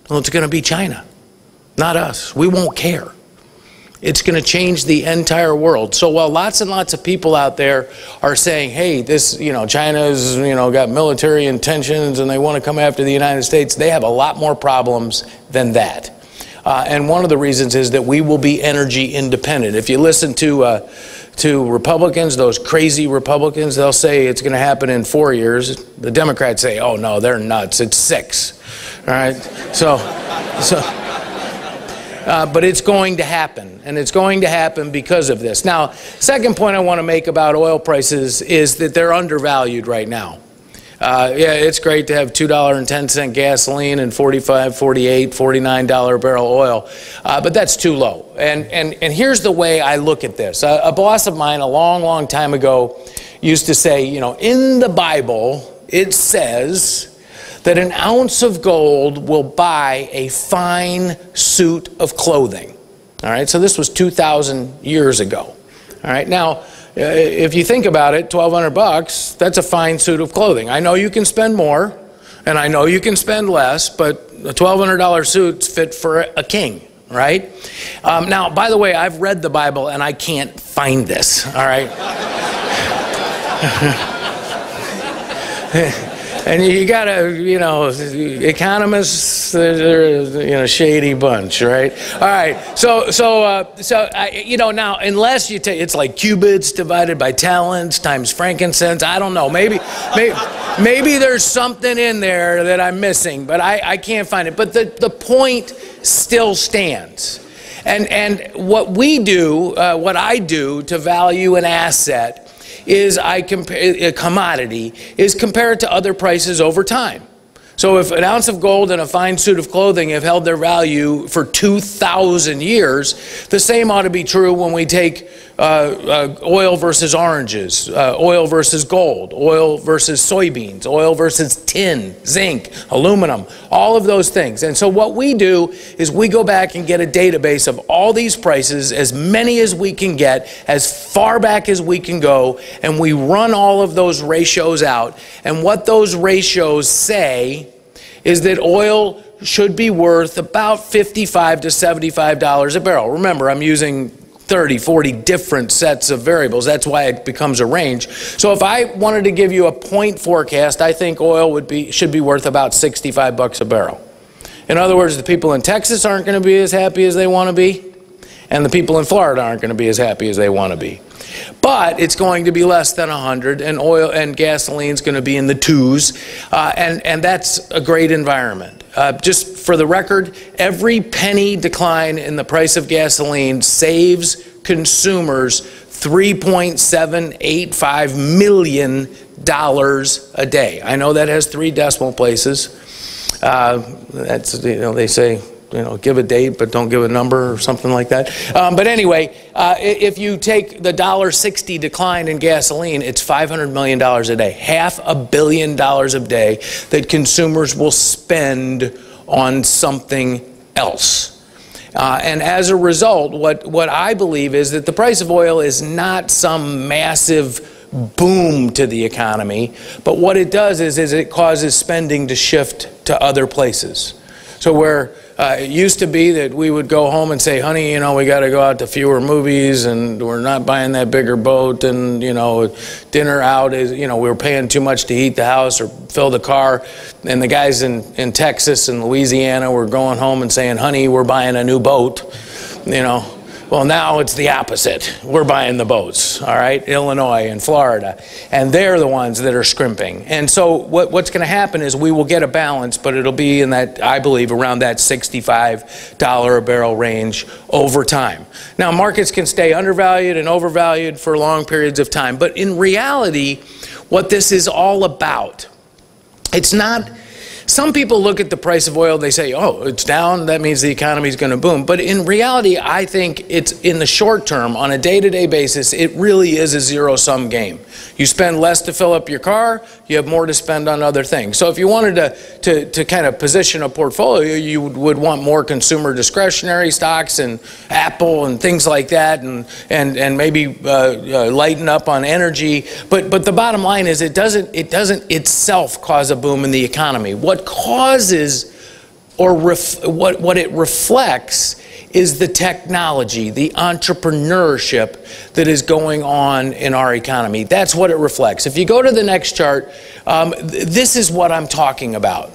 Well, it's going to be China. not us. We won't care. It's going to change the entire world. So while lots and lots of people out there are saying, hey, this, China's, got military intentions and they want to come after the United States, they have a lot more problems than that. And one of the reasons is that we will be energy independent. If you listen to Republicans, those crazy Republicans, they'll say it's going to happen in 4 years. The Democrats say, oh, no, they're nuts. It's 6. All right? But it's going to happen, and it's going to happen because of this. Now, second point I want to make about oil prices is that they're undervalued right now. Yeah, it's great to have $2.10 gasoline and $45, $48, $49 a barrel oil, but that's too low. And here's the way I look at this. A boss of mine a long, long time ago used to say, in the Bible, it says that an ounce of gold will buy a fine suit of clothing. All right, so this was 2,000 years ago. All right, now, if you think about it, $1,200, that's a fine suit of clothing. I know you can spend more, and I know you can spend less, but a $1,200 suit's fit for a king, right? Now, by the way, I've read the Bible, and I can't find this, all right? And you gotta, economists, they're a shady bunch, right? All right, so now, unless you take, it's like cubits divided by talents times frankincense, I don't know, maybe there's something in there that I'm missing, but I can't find it. But the point still stands. And what we do, what I do to value an asset is I compare a commodity, is compare it to other prices over time. So if an ounce of gold and a fine suit of clothing have held their value for 2,000 years, the same ought to be true when we take oil versus oranges, oil versus gold, oil versus soybeans, oil versus tin, zinc, aluminum, all of those things. And so what we do is we go back and get a database of all these prices, as many as we can get, as far back as we can go, and we run all of those ratios out. And what those ratios say is that oil should be worth about $55 to $75 a barrel. Remember, I'm using 30, 40 different sets of variables. That's why it becomes a range. So if I wanted to give you a point forecast, I think oil should be worth about $65 a barrel. In other words, the people in Texas aren't going to be as happy as they want to be, and the people in Florida aren't going to be as happy as they want to be. But it's going to be less than 100, and oil and gasoline is going to be in the 2s, and that's a great environment. Just for the record, every penny decline in the price of gasoline saves consumers $3.785 million a day. I know that has 3 decimal places. That's, they say, give a date, but don't give a number or something like that. But anyway, if you take the $1.60 decline in gasoline, it's $500 million a day, $500 million a day that consumers will spend on something else. And as a result, what I believe is that the price of oil is not some massive boom to the economy, but what it does is it causes spending to shift to other places. So where it used to be that we would go home and say, honey, we got to go out to fewer movies, and we're not buying that bigger boat, and, dinner out is, we were paying too much to heat the house or fill the car. And the guys in Texas and Louisiana were going home and saying, honey, we're buying a new boat, Well, now it's the opposite. We're buying the boats, all right? Illinois and Florida. And they're the ones that are scrimping. And so what's going to happen is we will get a balance, but it'll be in that, I believe, around that $65 a barrel range over time. Now, markets can stay undervalued and overvalued for long periods of time. But in reality, what this is all about, it's not... Some people look at the price of oil, they say, oh, it's down, that means the economy is going to boom. But in reality, I think it's in the short term, on a day-to-day basis, it really is a zero-sum game. You spend less to fill up your car, you have more to spend on other things. So if you wanted to kind of position a portfolio, you would want more consumer discretionary stocks and Apple and things like that, and maybe lighten up on energy. But the bottom line is it doesn't itself cause a boom in the economy. What causes or what it reflects is the technology, the entrepreneurship that is going on in our economy. That's what it reflects. If you go to the next chart, this is what I'm talking about.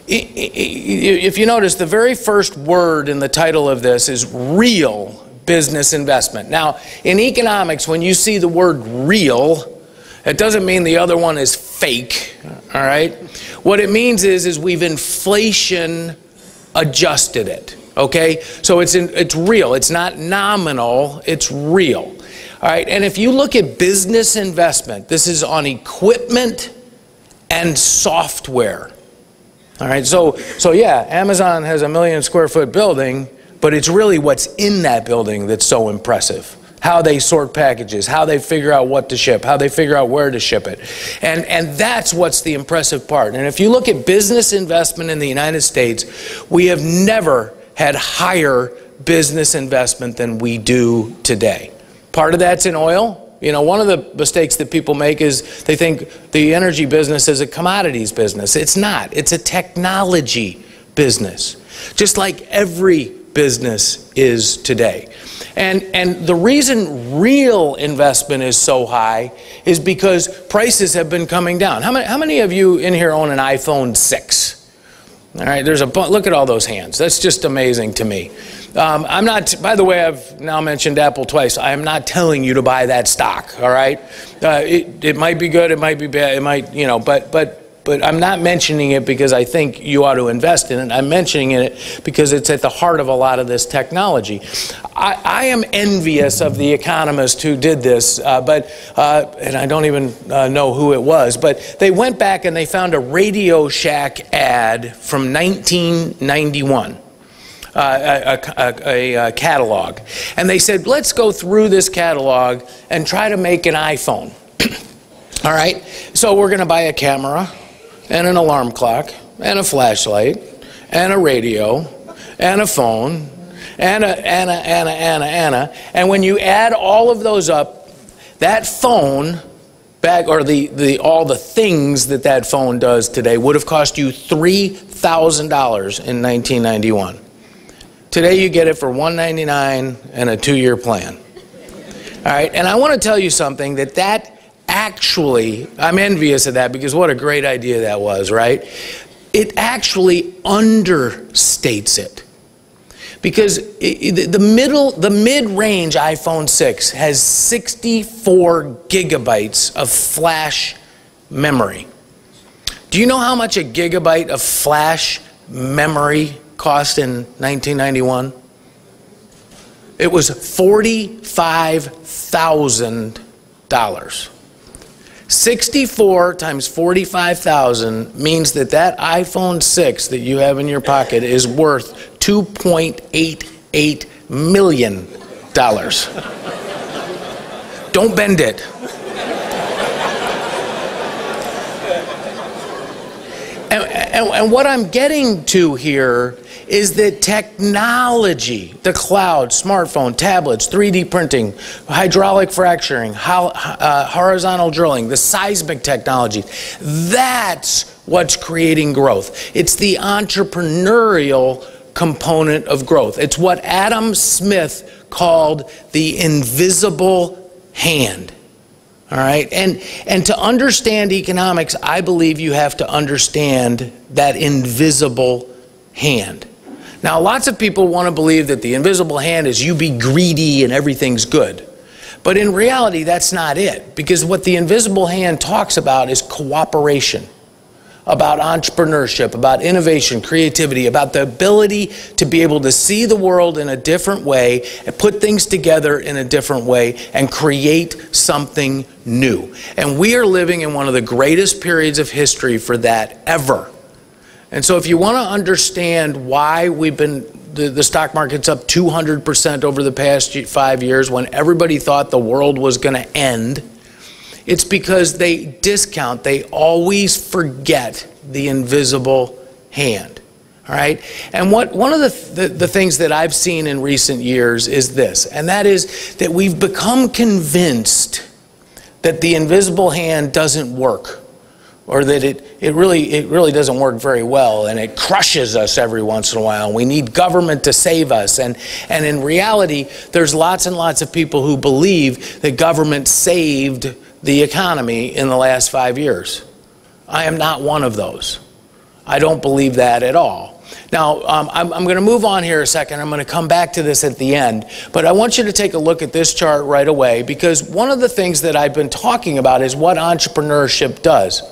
If you notice, the very first word in the title of this is real business investment. Now, in economics, when you see the word real, it doesn't mean the other one is fake, all right? What it means is we've inflation adjusted it, okay? So it's real. It's not nominal, it's real. All right, and if you look at business investment, this is on equipment and software. All right, so yeah, Amazon has a 1 million square foot building, but it's really what's in that building that's so impressive. How they sort packages, how they figure out what to ship, how they figure out where to ship it. And that's what's the impressive part. And if you look at business investment in the United States, we have never had higher business investment than we do today. Part of that's in oil. You know, one of the mistakes that people make is they think the energy business is a commodities business. It's not. It's a technology business, just like every business is today. And the reason real investment is so high is because prices have been coming down. How many of you in here own an iPhone 6? All right, look at all those hands. That's just amazing to me. I'm not, by the way, I've now mentioned Apple twice. I am not telling you to buy that stock, all right? It might be good, it might be bad, it might, you know, but I'm not mentioning it because I think you ought to invest in it. I'm mentioning it because it's at the heart of a lot of this technology. I am envious of the economist who did this, and I don't even know who it was, but they went back and they found a Radio Shack ad from 1991. A catalog. And they said, let's go through this catalog and try to make an iPhone. All right? So we're going to buy a camera and an alarm clock and a flashlight and a radio and a phone and and when you add all of those up, that phone or all the things that phone does today would have cost you $3,000 in 1991. Today you get it for $199 and a 2-year plan. All right, and I want to tell you something that actually, I'm envious of that because what a great idea that was, right? It actually understates it. Because the mid-range iPhone 6 has 64 gigabytes of flash memory. Do you know how much a gigabyte of flash memory cost in 1991? It was $45,000. 64 times 45,000 means that iPhone 6 that you have in your pocket is worth $2.88 million. Don't bend it. And what I'm getting to here is that technology, the cloud, smartphone, tablets, 3D printing, hydraulic fracturing, horizontal drilling, the seismic technology, that's what's creating growth. It's the entrepreneurial component of growth. It's what Adam Smith called the invisible hand. All right, and to understand economics, I believe you have to understand that invisible hand. Now, lots of people want to believe that the invisible hand is you be greedy and everything's good. But in reality, that's not it. Because what the invisible hand talks about is cooperation, about entrepreneurship, about innovation, creativity, about the ability to be able to see the world in a different way and put things together in a different way and create something new. And we are living in one of the greatest periods of history for that ever. And so if you want to understand why the stock market's up 200% over the past 5 years when everybody thought the world was going to end, it's because they always forget the invisible hand. All right? And one of the things that I've seen in recent years is this, and that is that we've become convinced that the invisible hand doesn't work. or that it really doesn't work very well, and it crushes us every once in a while. We need government to save us. And in reality, there's lots and lots of people who believe that government saved the economy in the last 5 years. I am not one of those. I don't believe that at all. Now, I'm going to move on here a second. I'm going to come back to this at the end. But I want you to take a look at this chart right away, because one of the things that I've been talking about is what entrepreneurship does.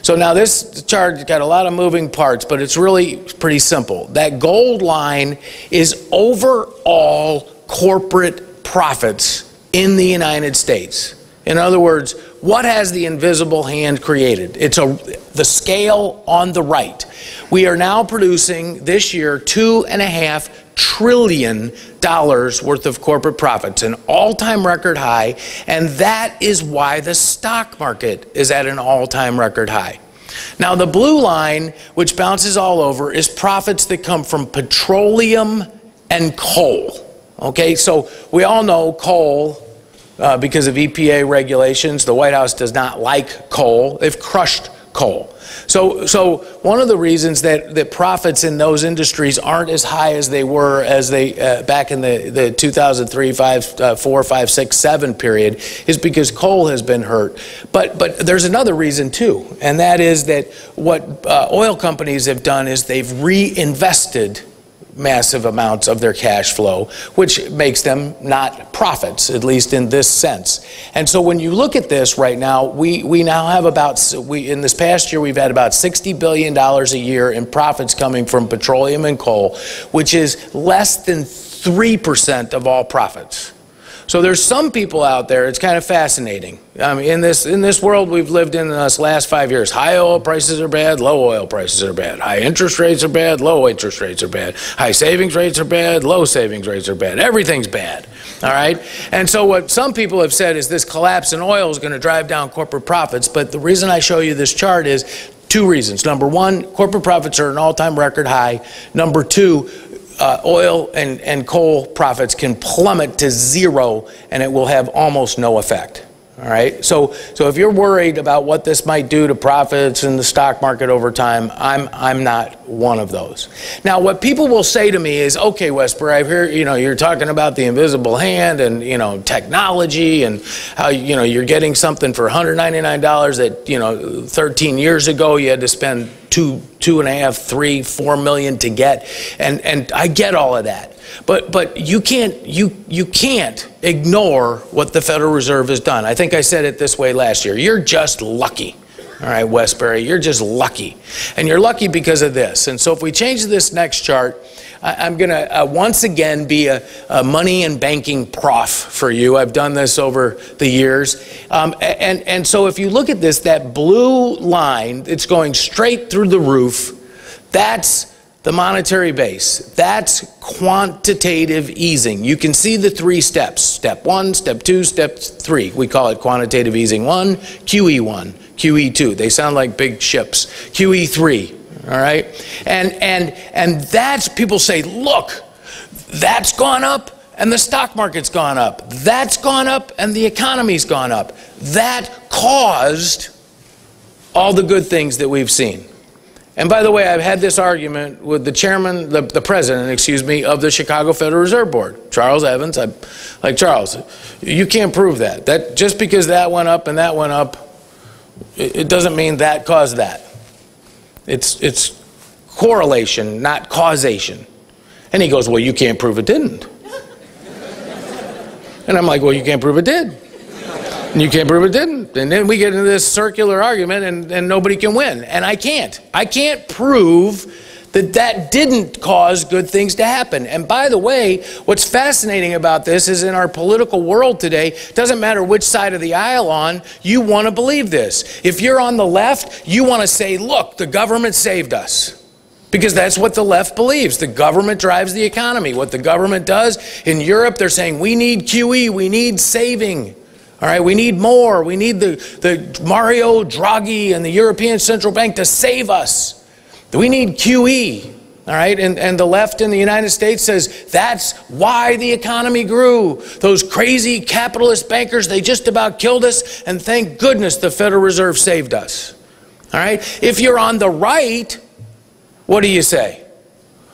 So now this chart's got a lot of moving parts, but it's really pretty simple. That gold line is overall corporate profits in the United States. In other words, what has the invisible hand created? It's the scale on the right. We are now producing this year $2.5 trillion worth of corporate profits, an all-time record high, and that is why the stock market is at an all-time record high. Now, the blue line, which bounces all over, is profits that come from petroleum and coal. Okay, so we all know coal. Because of EPA regulations, the White House does not like coal. They've crushed coal. So one of the reasons that profits in those industries aren't as high as they were back in the 2003, 4, 5, 6, 7 period is because coal has been hurt. But there's another reason too, and that is that what oil companies have done is they've reinvested massive amounts of their cash flow, which makes them not profits, at least in this sense. And so when you look at this right now, we now have in this past year, we've had about $60 billion a year in profits coming from petroleum and coal, which is less than 3% of all profits. So there's some people out there, it's kind of fascinating. I mean, in this world we've lived in this last 5 years, high oil prices are bad, low oil prices are bad. High interest rates are bad, low interest rates are bad. High savings rates are bad, low savings rates are bad. Everything's bad, all right? And so what some people have said is this collapse in oil is going to drive down corporate profits, but the reason I show you this chart is two reasons. Number one, corporate profits are an all-time record high. Number two, oil and coal profits can plummet to zero, and it will have almost no effect. All right. So if you're worried about what this might do to profits in the stock market over time, I'm not one of those. Now, what people will say to me is, okay, Wesbury, I hear you're talking about the invisible hand and technology and how you're getting something for $199 that 13 years ago you had to spend $2.5, $3, $4 million to get, and I get all of that. But you can't ignore what the Federal Reserve has done. I think I said it this way last year. You're just lucky. All right, Wesbury, you're just lucky. And you're lucky because of this. And so if we change this next chart, I'm going to once again be a money and banking prof for you. I've done this over the years. And so if you look at this, that blue line, it's going straight through the roof. That's the monetary base. That's quantitative easing. You can see the three steps. Step 1, Step 2, Step 3. We call it quantitative easing 1, QE1, QE2. They sound like big ships. QE3, all right? And that's, people say, look, that's gone up and the stock market's gone up. That's gone up and the economy's gone up. That caused all the good things that we've seen. And by the way, I've had this argument with the chairman, the president, excuse me, of the Chicago Federal Reserve Board, Charles Evans. I'm like, Charles, you can't prove that. That just because that went up and that went up, it doesn't mean that caused that. It's correlation, not causation. And he goes, well, you can't prove it didn't. And I'm like, well, you can't prove it did. And you can't prove it didn't. And then we get into this circular argument and nobody can win. And I can't. I can't prove that didn't cause good things to happen. And by the way, what's fascinating about this is in our political world today, it doesn't matter which side of the aisle on, you want to believe this. If you're on the left, you want to say, look, the government saved us. Because that's what the left believes. The government drives the economy. What the government does in Europe, they're saying, we need QE, we need saving. All right, we need more. We need the Mario Draghi and the European Central Bank to save us. We need QE. All right, and the left in the United States says that's why the economy grew. Those crazy capitalist bankers, they just about killed us, and thank goodness the Federal Reserve saved us. All right? If you're on the right, what do you say?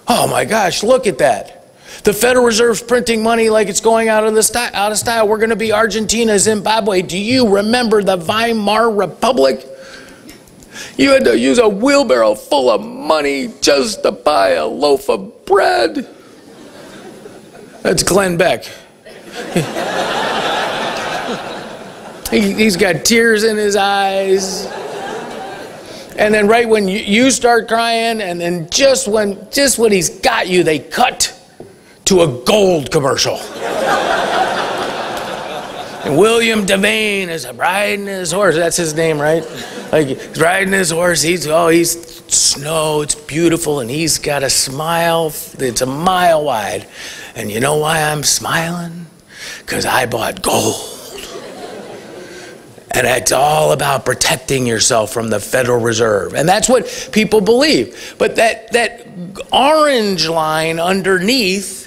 Oh my gosh, look at that. The Federal Reserve's printing money like it's going out of style. We're going to be Argentina, Zimbabwe. Do you remember the Weimar Republic? You had to use a wheelbarrow full of money just to buy a loaf of bread. That's Glenn Beck. He's got tears in his eyes. And then right when you start crying, and then just when he's got you, they cut to a gold commercial. And William Devane is riding his horse. That's his name, right? Like, he's riding his horse. He's snow. It's beautiful, and he's got a smile. It's a mile wide. And you know why I'm smiling? Because I bought gold. And it's all about protecting yourself from the Federal Reserve. And that's what people believe. But that orange line underneath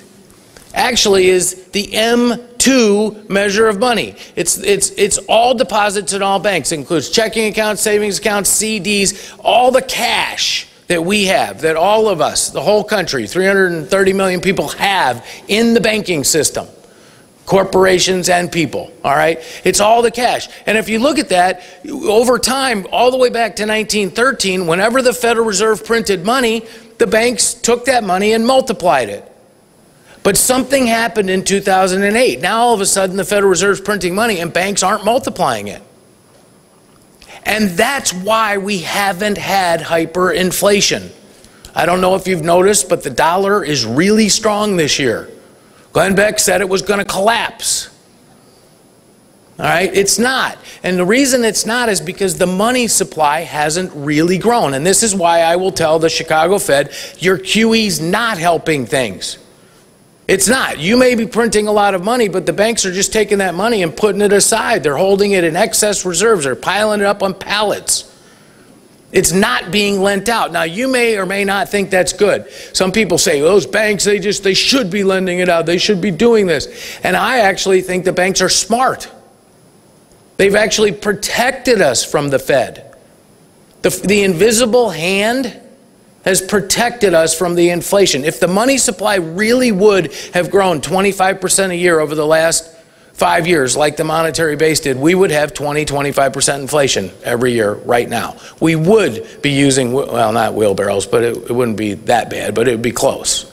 actually is the M2 measure of money. It's all deposits in all banks. It includes checking accounts, savings accounts, CDs, all the cash that we have, that all of us, the whole country, 330 million people have in the banking system. Corporations and people, all right? It's all the cash. And if you look at that, over time, all the way back to 1913, whenever the Federal Reserve printed money, the banks took that money and multiplied it. But something happened in 2008. Now all of a sudden the Federal Reserve's printing money and banks aren't multiplying it. And that's why we haven't had hyperinflation. I don't know if you've noticed, but the dollar is really strong this year. Glenn Beck said it was going to collapse. All right, it's not. And the reason it's not is because the money supply hasn't really grown. And this is why I will tell the Chicago Fed, your QE's not helping things. It's not. You may be printing a lot of money, but the banks are just taking that money and putting it aside. They're holding it in excess reserves. They're piling it up on pallets. It's not being lent out. Now, you may or may not think that's good. Some people say, those banks, they should be lending it out. They should be doing this. And I actually think the banks are smart. They've actually protected us from the Fed. The invisible hand has protected us from the inflation. If the money supply really would have grown 25% a year over the last 5 years, like the monetary base did, we would have 20–25% inflation every year right now. We would be using, well, not wheelbarrows, but it wouldn't be that bad, but it would be close.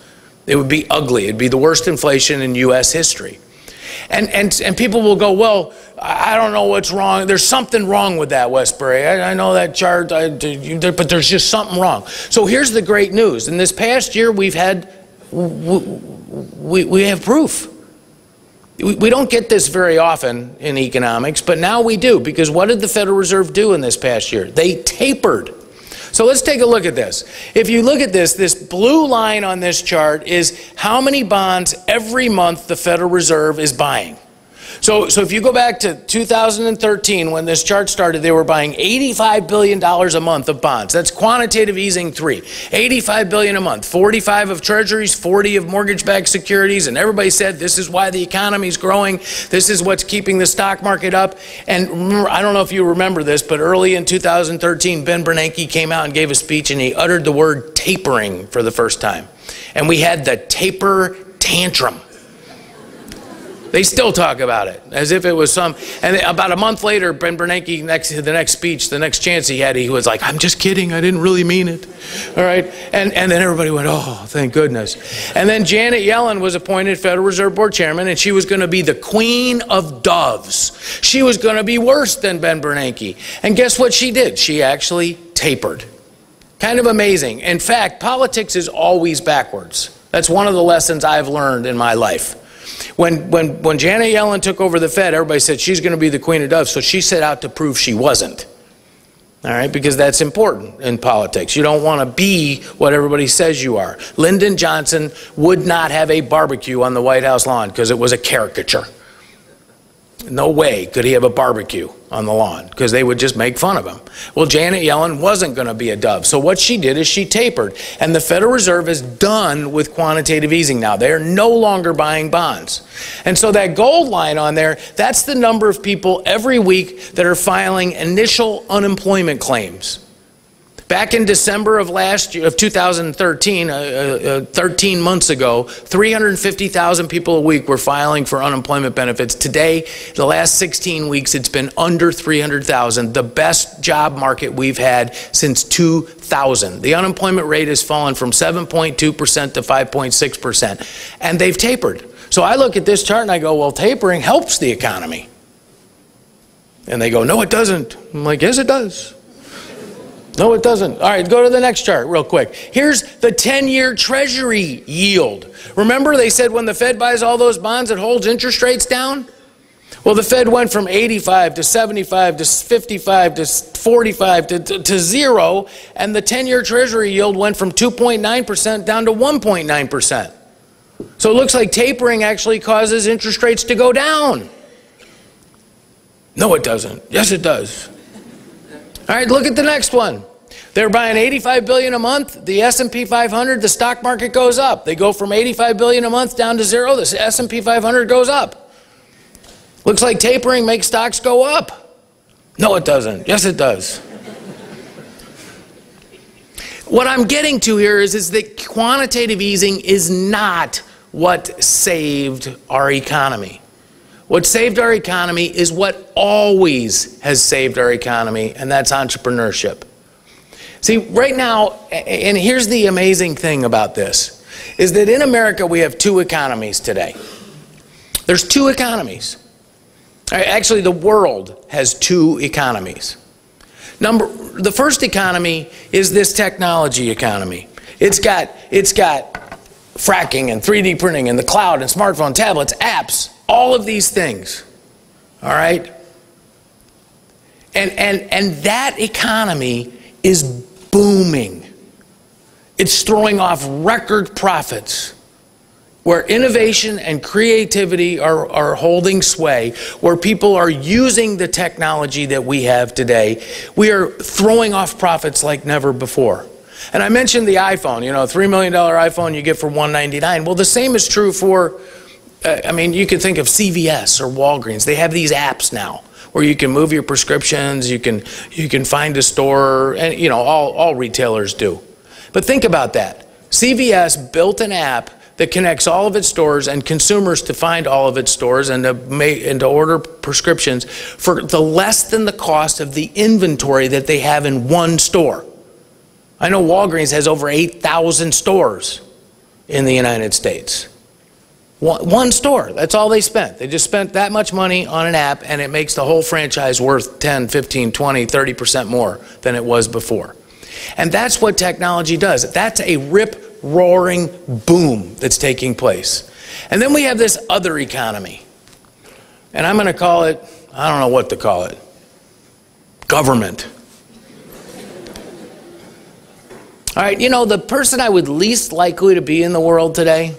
It would be ugly. It'd be the worst inflation in U.S. history. And people will go, well, I don't know what's wrong. There's something wrong with that, Wesbury. I know that chart, but there's just something wrong. So here's the great news. In this past year, we have proof. We don't get this very often in economics, but now we do, because what did the Federal Reserve do in this past year? They tapered. So let's take a look at this. If you look at this blue line on this chart is how many bonds every month the Federal Reserve is buying. So if you go back to 2013, when this chart started, they were buying $85 billion a month of bonds. That's quantitative easing 3. $85 billion a month, 45 of treasuries, 40 of mortgage-backed securities, and everybody said this is why the economy is growing. This is what's keeping the stock market up. And remember, I don't know if you remember this, but early in 2013, Ben Bernanke came out and gave a speech, and he uttered the word tapering for the first time. And we had the taper tantrum. They still talk about it as if it was some, and about a month later, Ben Bernanke, the next speech, the next chance he had, he was like, I'm just kidding, I didn't really mean it. All right, and then everybody went, oh, thank goodness. And then Janet Yellen was appointed Federal Reserve Board Chairman, and she was going to be the queen of doves. She was going to be worse than Ben Bernanke. And guess what she did? She actually tapered. Kind of amazing. In fact, politics is always backwards. That's one of the lessons I've learned in my life. When Janet Yellen took over the Fed, everybody said she's going to be the queen of doves, so she set out to prove she wasn't. All right, because that's important in politics. You don't want to be what everybody says you are. Lyndon Johnson would not have a barbecue on the White House lawn because it was a caricature. No way could he have a barbecue on the lawn because they would just make fun of him. Well, Janet Yellen wasn't going to be a dove. So what she did is she tapered. And the Federal Reserve is done with quantitative easing now. They are no longer buying bonds. And so that gold line on there, that's the number of people every week that are filing initial unemployment claims. Back in December of last year, of 2013, 13 months ago, 350,000 people a week were filing for unemployment benefits. Today, the last 16 weeks, it's been under 300,000, the best job market we've had since 2000. The unemployment rate has fallen from 7.2% to 5.6%, and they've tapered. So I look at this chart and I go, well, tapering helps the economy. And they go, no, it doesn't. I'm like, yes, it does. No, it doesn't. All right, go to the next chart real quick. Here's the 10-year Treasury yield. Remember they said when the Fed buys all those bonds, it holds interest rates down? Well, the Fed went from 85 to 75 to 55 to 45 to 0, and the 10-year Treasury yield went from 2.9% down to 1.9%. So it looks like tapering actually causes interest rates to go down. No, it doesn't. Yes, it does. All right, look at the next one. They're buying $85 billion a month. The S&P 500, the stock market goes up. They go from $85 billion a month down to 0. The S&P 500 goes up. Looks like tapering makes stocks go up. No, it doesn't. Yes, it does. What I'm getting to here is that quantitative easing is not what saved our economy. What saved our economy is what always has saved our economy, and that's entrepreneurship. See, right now, and here's the amazing thing about this, is that in America we have two economies today. There's two economies. Actually, the world has two economies. The first economy is this technology economy. It's got fracking and 3D printing and the cloud and smartphone, tablets, apps, all of these things. All right? And that economy is booming. It's throwing off record profits, where innovation and creativity are holding sway, where people are using the technology that we have today. We are throwing off profits like never before. And I mentioned the iPhone, you know, $3 million iPhone you get for $199. Well, the same is true for, I mean, you could think of CVS or Walgreens. They have these apps now where you can move your prescriptions, you can find a store, and you know, all retailers do. But think about that. CVS built an app that connects all of its stores and consumers to find all of its stores and to order prescriptions for the less than the cost of the inventory that they have in one store. I know Walgreens has over 8,000 stores in the United States. One store, that's all they spent. They just spent that much money on an app, and it makes the whole franchise worth 10, 15, 20, 30% more than it was before. And that's what technology does. That's a rip-roaring boom that's taking place. And then we have this other economy. And I'm going to call it, I don't know what to call it, government. All right, you know, the person I would least likely to be in the world today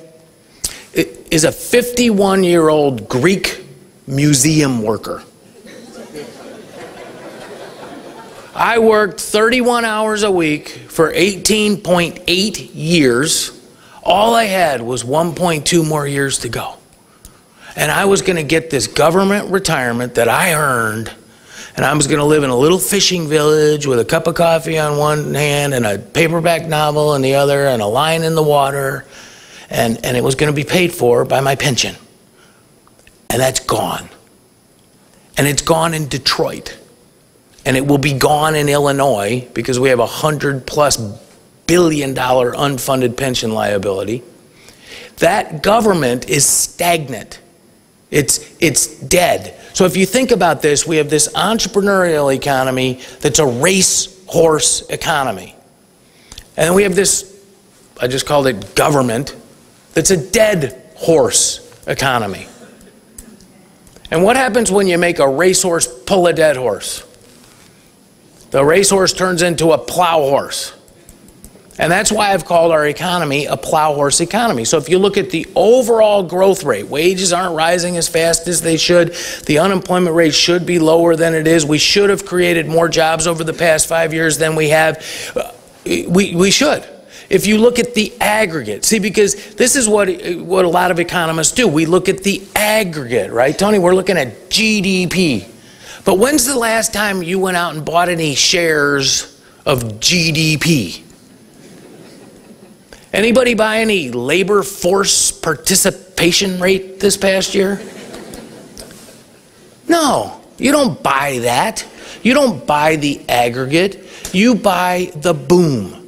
is a 51-year-old Greek museum worker. I worked 31 hours a week for 18.8 years. All I had was 1.2 more years to go. And I was going to get this government retirement that I earned, and I was going to live in a little fishing village with a cup of coffee on one hand and a paperback novel in the other and a line in the water, and it was going to be paid for by my pension. And that's gone. And it's gone in Detroit. And it will be gone in Illinois because we have $100+ billion unfunded pension liability. That government is stagnant. It's dead. So if you think about this, we have this entrepreneurial economy that's a racehorse economy. And then we have this, I just called it government, that's a dead horse economy. And what happens when you make a racehorse pull a dead horse? The racehorse turns into a plow horse. And that's why I've called our economy a plow horse economy. So if you look at the overall growth rate, wages aren't rising as fast as they should. The unemployment rate should be lower than it is. We should have created more jobs over the past 5 years than we have. We should. If you look at the aggregate, see, because this is what a lot of economists do. We look at the aggregate, right, Tony? We're looking at GDP. But when's the last time you went out and bought any shares of GDP. Anybody buy any labor force participation rate this past year? No, you don't buy that. You don't buy the aggregate. You buy the boom.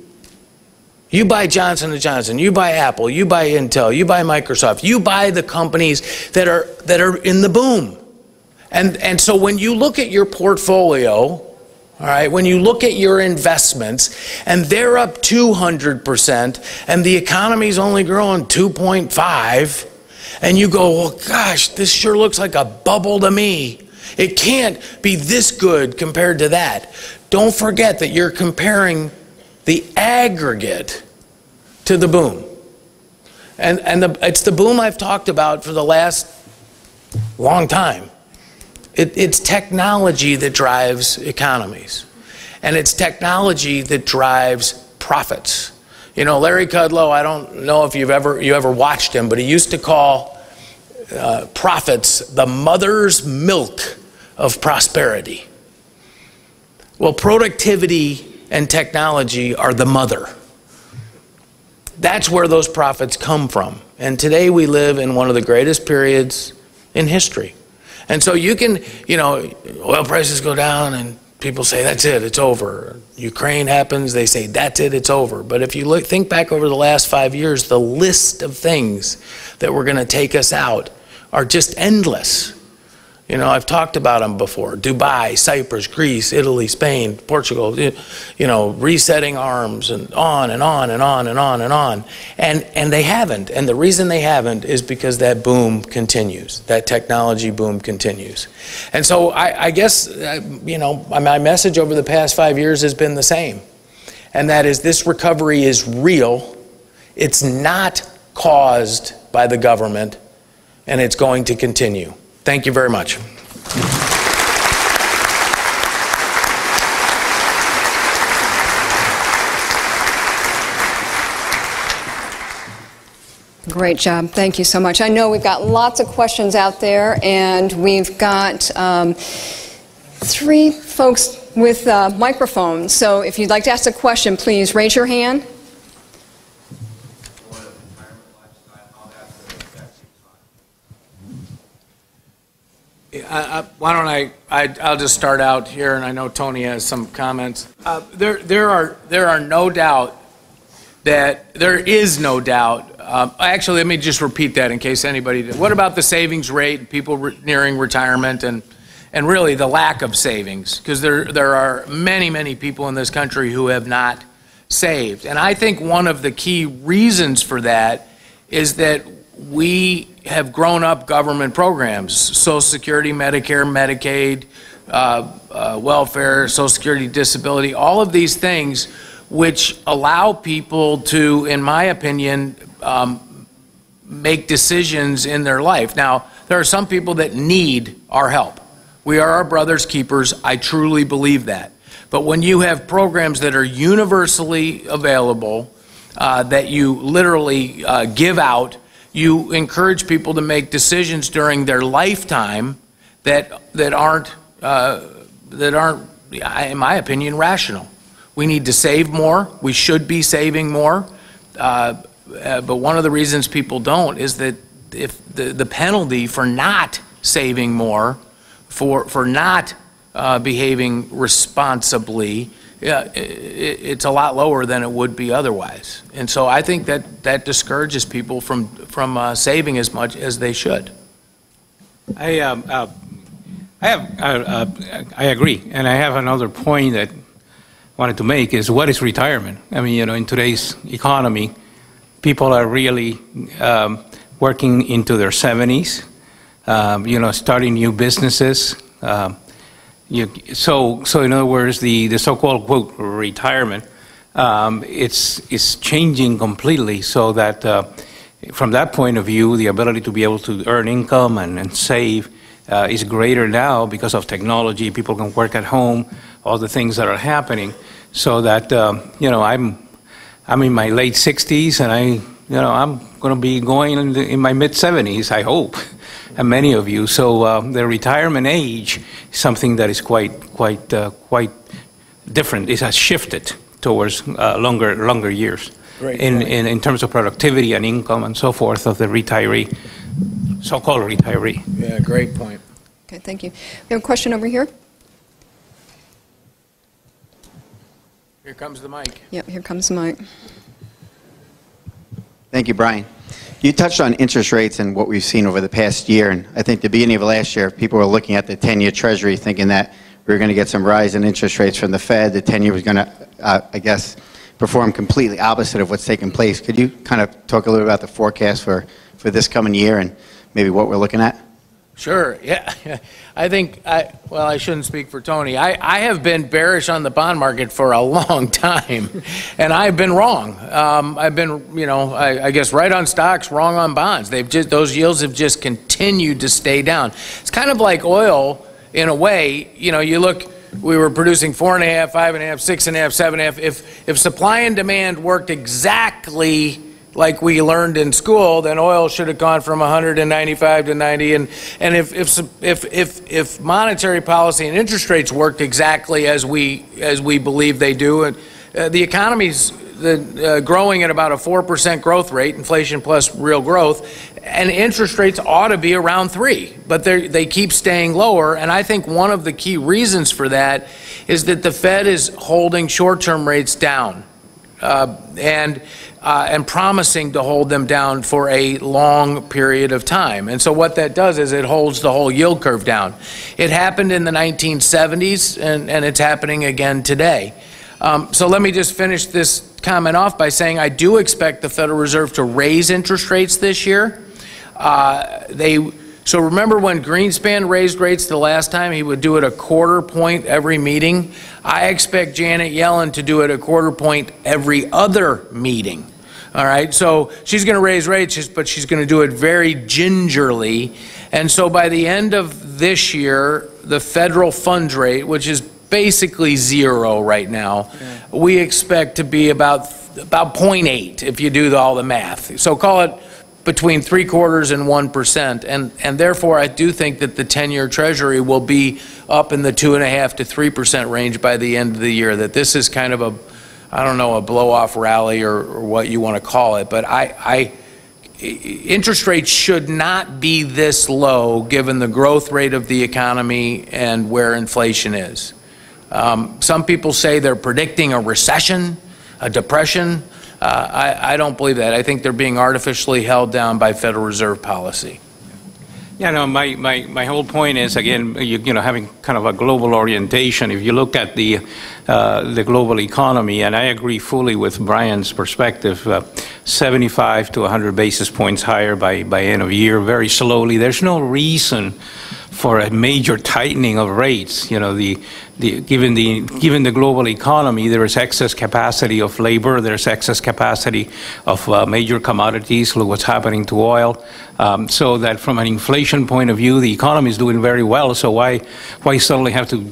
You buy Johnson & Johnson, you buy Apple, you buy Intel, you buy Microsoft, you buy the companies that are in the boom. And so when you look at your portfolio, all right, when you look at your investments and they're up 200% and the economy's only growing 2.5, and you go, well, gosh, this sure looks like a bubble to me. It can't be this good compared to that. Don't forget that you're comparing the aggregate to the boom. And it's the boom I've talked about for the last long time. It's technology that drives economies. And it's technology that drives profits. You know, Larry Kudlow, I don't know if you ever watched him, but he used to call profits the mother's milk of prosperity. Well, productivity and technology are the mother. That's where those profits come from. And today we live in one of the greatest periods in history. And so you can, you know, oil prices go down and people say, that's it, it's over. Ukraine happens, they say, that's it, it's over. But if you think back over the last 5 years, the list of things that were going to take us out are just endless. You know, I've talked about them before. Dubai, Cyprus, Greece, Italy, Spain, Portugal, you know, resetting arms and on and on and on and on and on. And they haven't. And the reason they haven't is because that boom continues. That technology boom continues. And so I guess, you know, my message over the past 5 years has been the same. And that is this recovery is real. It's not caused by the government. And it's going to continue. Thank you very much. Great job. Thank you so much. I know we've got lots of questions out there, and we've got 3 folks with microphones. So if you'd like to ask a question, please raise your hand. Why don't I'll just start out here, and I know Tony has some comments. There are no doubt that there is no doubt. Actually, let me just repeat that in case anybody did. What about the savings rate, people nearing retirement, and really the lack of savings? Because there are many people in this country who have not saved. And I think one of the key reasons for that is that we have grown up government programs, Social Security, Medicare, Medicaid, welfare, Social Security, disability, all of these things which allow people to, in my opinion, make decisions in their life. Now, there are some people that need our help. We are our brother's keepers. I truly believe that. But when you have programs that are universally available, that you literally give out, you encourage people to make decisions during their lifetime that aren't, in my opinion, rational. We need to save more. We should be saving more. But one of the reasons people don't is that if the penalty for not saving more, for not behaving responsibly, it's a lot lower than it would be otherwise. And so I think that discourages people from saving as much as they should. I agree, and I have another point that I wanted to make is what is retirement? I mean, you know, in today's economy, people are really working into their 70s, you know, starting new businesses. So in other words, the so-called quote retirement, it's changing completely. So that from that point of view, the ability to be able to earn income and save is greater now because of technology. People can work at home, all the things that are happening. So that you know, I'm in my late 60s, and I'm going to be going in my mid 70s, I hope. And many of you. So the retirement age is something that is quite different. It has shifted towards longer years in terms of productivity and income and so forth of the retiree, so-called retiree. Yeah, great point. Okay, thank you. We have a question over here. Here comes the mic. Yep, here comes the mic. Thank you, Brian. You touched on interest rates and what we've seen over the past year, and I think the beginning of last year, people were looking at the 10-year Treasury thinking that we were going to get some rise in interest rates from the Fed. The 10-year was going to, I guess, perform completely opposite of what's taking place. Could you kind of talk a little about the forecast for this coming year and maybe what we're looking at? Sure, yeah. I think, well, I shouldn't speak for Tony. I have been bearish on the bond market for a long time, and I've been wrong. I've been, I guess right on stocks, wrong on bonds. Those yields have just continued to stay down. It's kind of like oil in a way. You look, we were producing 4.5, 5.5, 6.5, 7.5. If supply and demand worked exactly like we learned in school, then oil should have gone from 195 to 90. And if monetary policy and interest rates worked exactly as we believe they do, and the economy's growing at about a 4% growth rate, inflation plus real growth, and interest rates ought to be around 3, but they keep staying lower. And I think one of the key reasons for that is that the Fed is holding short-term rates down. And promising to hold them down for a long period of time. And so what that does is it holds the whole yield curve down. It happened in the 1970s, and it's happening again today. So let me just finish this comment off by saying I do expect the Federal Reserve to raise interest rates this year. So remember when Greenspan raised rates the last time, he would do it a 1/4 point every meeting. I expect Janet Yellen to do it a 1/4 point every other meeting. All right, so she's going to raise rates, but she's going to do it very gingerly. And so by the end of this year, the federal funds rate, which is basically 0 right now, we expect to be about 0.8 if you do all the math. So call it between 3/4 and 1%, and therefore I do think that the 10-year Treasury will be up in the 2.5% to 3% range by the end of the year. That this is kind of a, I don't know, a blow-off rally or what you want to call it, but interest rates should not be this low given the growth rate of the economy and where inflation is. Some people say they're predicting a recession, a depression. I don't believe that. I think they're being artificially held down by Federal Reserve policy. Yeah, no, my whole point is, again, having kind of a global orientation. If you look at the global economy, and I agree fully with Brian's perspective, 75 to 100 basis points higher by end of year, very slowly. There's no reason for a major tightening of rates. Given the global economy, there is excess capacity of labor, there's excess capacity of major commodities. Look what's happening to oil. So that from an inflation point of view, the economy is doing very well. So why suddenly have to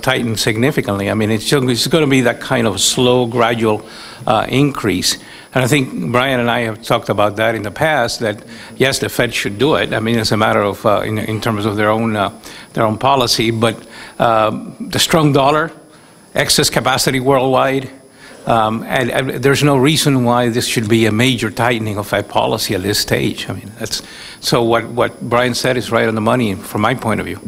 tighten significantly? I mean, it's going to be that kind of slow, gradual increase. And I think Brian and I have talked about that in the past, that yes, the Fed should do it. I mean, it's a matter of, in terms of their own policy, but the strong dollar, excess capacity worldwide, and there's no reason why this should be a major tightening of Fed policy at this stage. I mean, so what Brian said is right on the money from my point of view.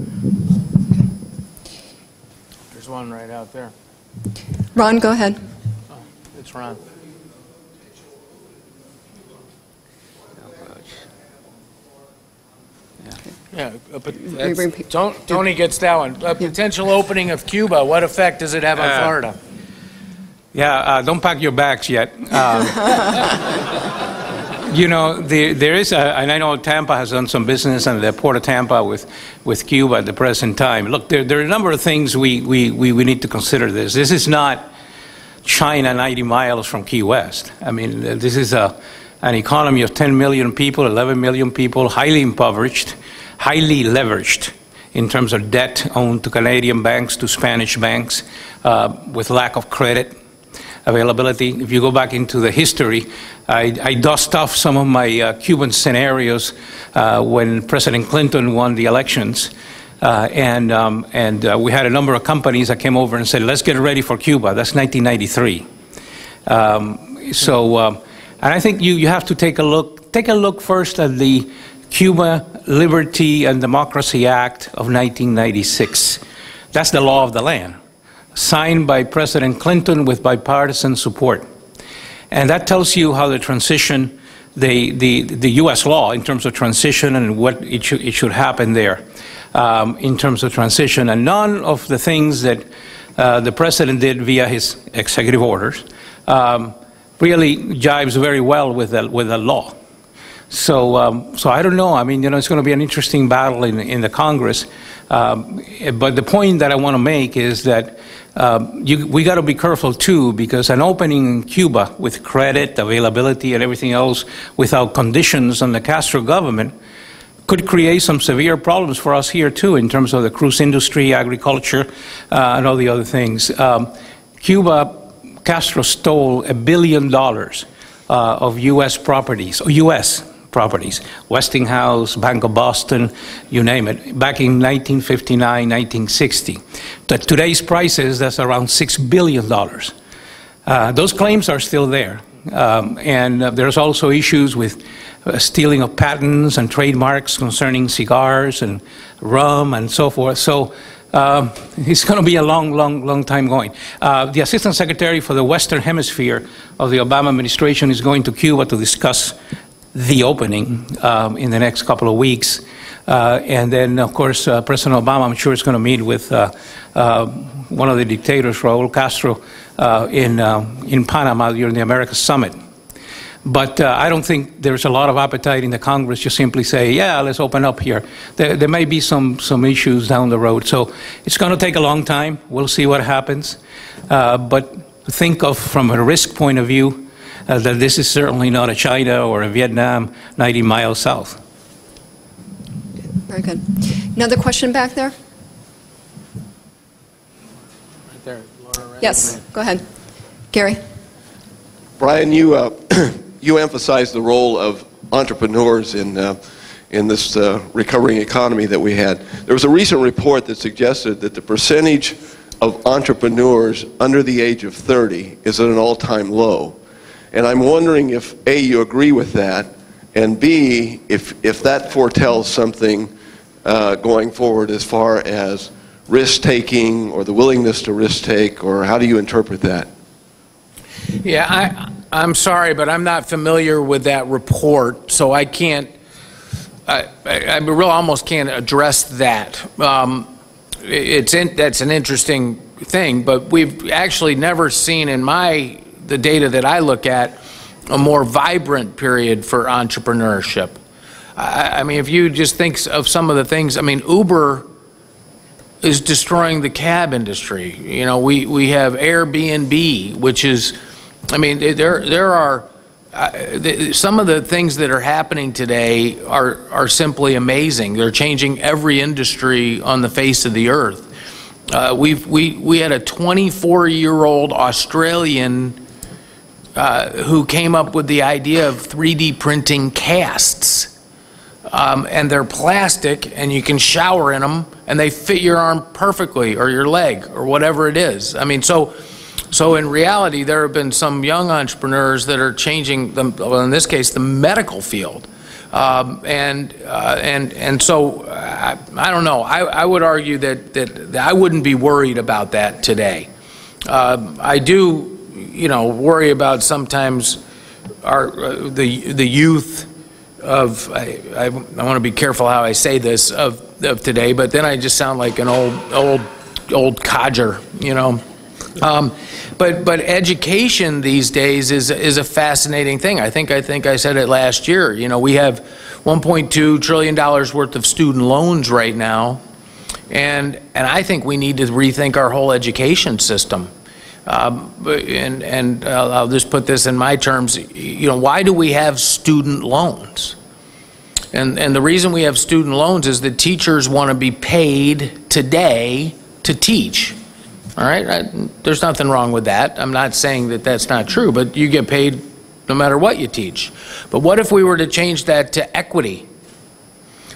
There's one right out there. Ron, go ahead. Oh, it's Ron. Yeah, Tony gets that one. A potential opening of Cuba, what effect does it have on Florida? Yeah, don't pack your bags yet. There is, and I know Tampa has done some business, and the Port of Tampa with Cuba at the present time. Look, there are a number of things we need to consider this. This is not China 90 miles from Key West. I mean, this is an economy of 10 million people, 11 million people, highly impoverished, highly leveraged in terms of debt owed to Canadian banks, to Spanish banks, with lack of credit availability. If you go back into the history, I dust off some of my Cuban scenarios when President Clinton won the elections. We had a number of companies that came over and said, let's get ready for Cuba. That's 1993. And I think you have to take a look first at the Cuba Liberty and Democracy Act of 1996. That's the law of the land, signed by President Clinton with bipartisan support. And that tells you how the transition, the U.S. law in terms of transition and what it should happen there in terms of transition. And none of the things that the president did via his executive orders really jives very well with the law. So I don't know. I mean, it's going to be an interesting battle in the Congress. But the point that I want to make is that we got to be careful too, because an opening in Cuba with credit, availability, and everything else without conditions on the Castro government could create some severe problems for us here too, in terms of the cruise industry, agriculture, and all the other things. Castro stole $1 billion of U.S. properties, Westinghouse, Bank of Boston, you name it, back in 1959, 1960. At today's prices, that's around $6 billion. Those claims are still there. And there's also issues with stealing of patents and trademarks concerning cigars and rum and so forth. So it's going to be a long time going. The Assistant Secretary for the Western Hemisphere of the Obama administration is going to Cuba to discuss the opening in the next couple of weeks. And then, of course, President Obama, I'm sure, is going to meet with one of the dictators, Raul Castro, in Panama during the America Summit. But I don't think there's a lot of appetite in the Congress to simply say, yeah, let's open up here. There may be some issues down the road. So it's going to take a long time. We'll see what happens. But think of, from a risk point of view, that this is certainly not a China or a Vietnam 90 miles south. Very good. Another question back there? Right there, Laura, right Yes, go ahead. Gary? Brian, you you emphasized the role of entrepreneurs in this recovering economy that we had. There was a recent report that suggested that the percentage of entrepreneurs under the age of 30 is at an all-time low. And I'm wondering if, A, you agree with that, and B, if that foretells something going forward as far as risk-taking or the willingness to risk-take, or how do you interpret that? Yeah, I'm sorry, but I'm not familiar with that report, so I can't, I really almost can't address that. That's an interesting thing, but we've actually never seen in the data that I look at a more vibrant period for entrepreneurship. I mean, if you just think of some of the things, I mean, Uber is destroying the cab industry. You know, we have Airbnb, which is, I mean, there are some of the things that are happening today are simply amazing. They're changing every industry on the face of the earth. We had a 24-year-old Australian who came up with the idea of 3D printing casts. And they're plastic, and you can shower in them, and they fit your arm perfectly, or your leg, or whatever it is. I mean, so in reality, there have been some young entrepreneurs that are changing, well, in this case, the medical field. And so, I don't know. I would argue that I wouldn't be worried about that today. I do, worry about sometimes the youth of, I want to be careful how I say this, of today, but then I just sound like an old codger, But education these days is a fascinating thing. I think I said it last year. We have $1.2 trillion worth of student loans right now, and I think we need to rethink our whole education system. And I'll just put this in my terms. Why do we have student loans? And the reason we have student loans is that teachers want to be paid today to teach. All right, there's nothing wrong with that. I'm not saying that that's not true, but you get paid no matter what you teach. But what if we were to change that to equity?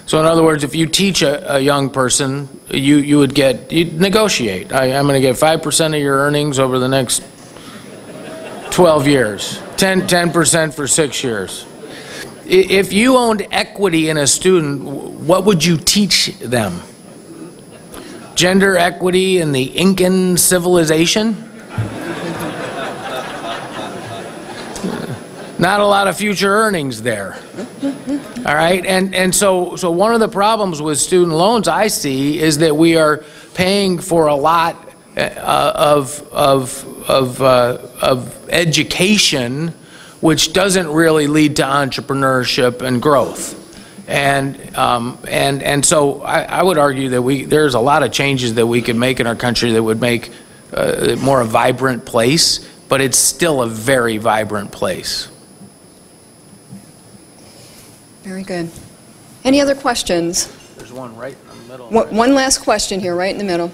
So in other words, if you teach a young person, you'd negotiate. I'm going to get 5% of your earnings over the next 12 years, 10% for 6 years. If you owned equity in a student, what would you teach them? Gender equity in the Incan civilization? Not a lot of future earnings there. All right, and so one of the problems with student loans I see is that we are paying for a lot of education, which doesn't really lead to entrepreneurship and growth. And so I would argue that there's a lot of changes that we could make in our country that would make it more a vibrant place, but it's still a very vibrant place. Very good. Any other questions? There's one right in the middle. One last question here, right in the middle.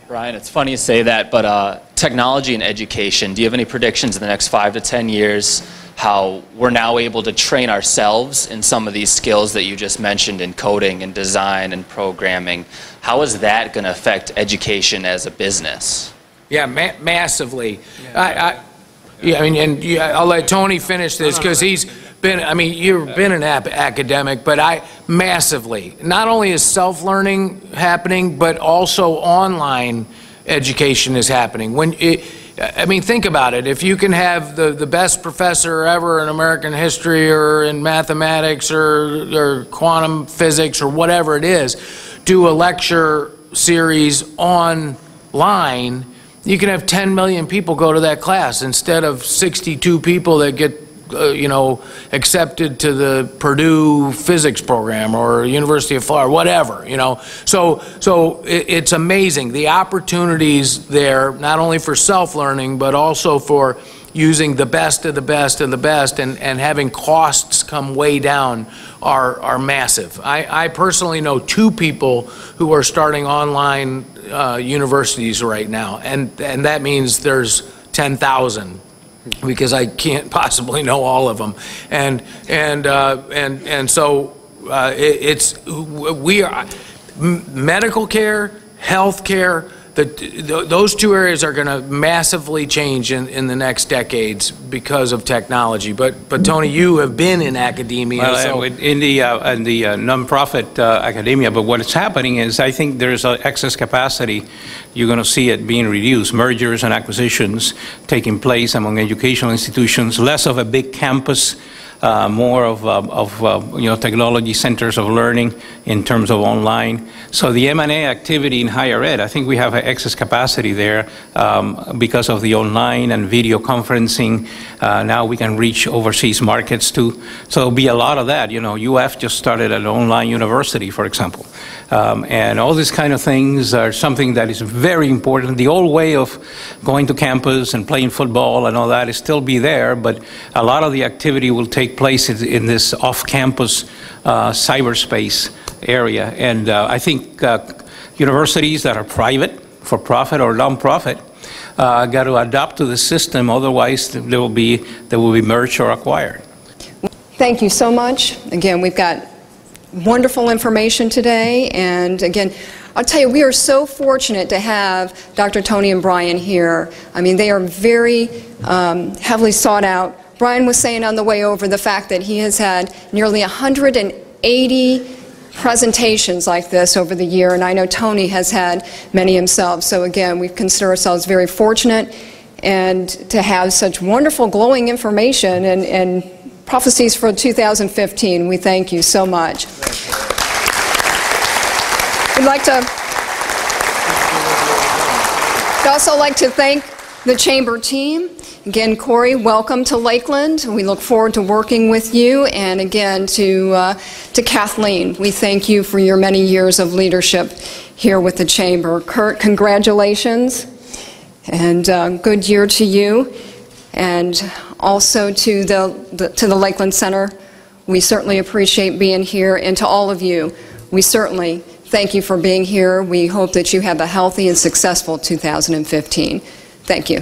Brian, it's funny you say that, but technology and education, do you have any predictions in the next 5 to 10 years how we're now able to train ourselves in some of these skills that you just mentioned in coding and design and programming? How is that going to affect education as a business? Yeah, massively. Yeah. I'll let Tony finish this because he's been, you've been an academic, but massively. Not only is self-learning happening, but also online education is happening. Think about it. If you can have the best professor ever in American history or in mathematics or quantum physics or whatever it is, do a lecture series online, you can have 10 million people go to that class instead of 62 people that get accepted to the Purdue physics program or University of Florida, whatever, So it's amazing. The opportunities there, not only for self-learning, but also for using the best of the best of the best and having costs come way down are massive. I personally know 2 people who are starting online universities right now, and that means there's 10,000. Because I can't possibly know all of them, so we are medical care, health care. Those 2 areas are going to massively change in the next decades because of technology. But Tony, you have been in academia. Well, in the nonprofit academia, but what is happening is I think there's excess capacity. You're going to see it being reduced, mergers and acquisitions taking place among educational institutions, less of a big campus, more of technology centers of learning in terms of online. So the M&A activity in higher ed, I think we have excess capacity there because of the online and video conferencing. Now we can reach overseas markets too. So there'll be a lot of that. UF just started an online university, for example. And all these kind of things are something that is very important. The old way of going to campus and playing football and all that is still be there, but a lot of the activity will take place in this off-campus cyberspace area. And I think universities that are private, for profit or non-profit, got to adapt to the system. Otherwise, they will be merged or acquired. Thank you so much. Again, we've got wonderful information today, and again, I'll tell you, we are so fortunate to have Dr. Tony and Brian here. They are very heavily sought out. Brian was saying on the way over the fact that he has had nearly 180 presentations like this over the year, and I know Tony has had many himself. So again, we consider ourselves very fortunate, and to have such wonderful, glowing information and prophecies for 2015. We thank you so much. We'd also like to thank the Chamber team. Again, Corey, welcome to Lakeland. We look forward to working with you. And again, to Kathleen, we thank you for your many years of leadership here with the Chamber. Kurt, congratulations, and good year to you. And also to the Lakeland Center, we certainly appreciate being here. And to all of you, we certainly thank you for being here. We hope that you have a healthy and successful 2015. Thank you.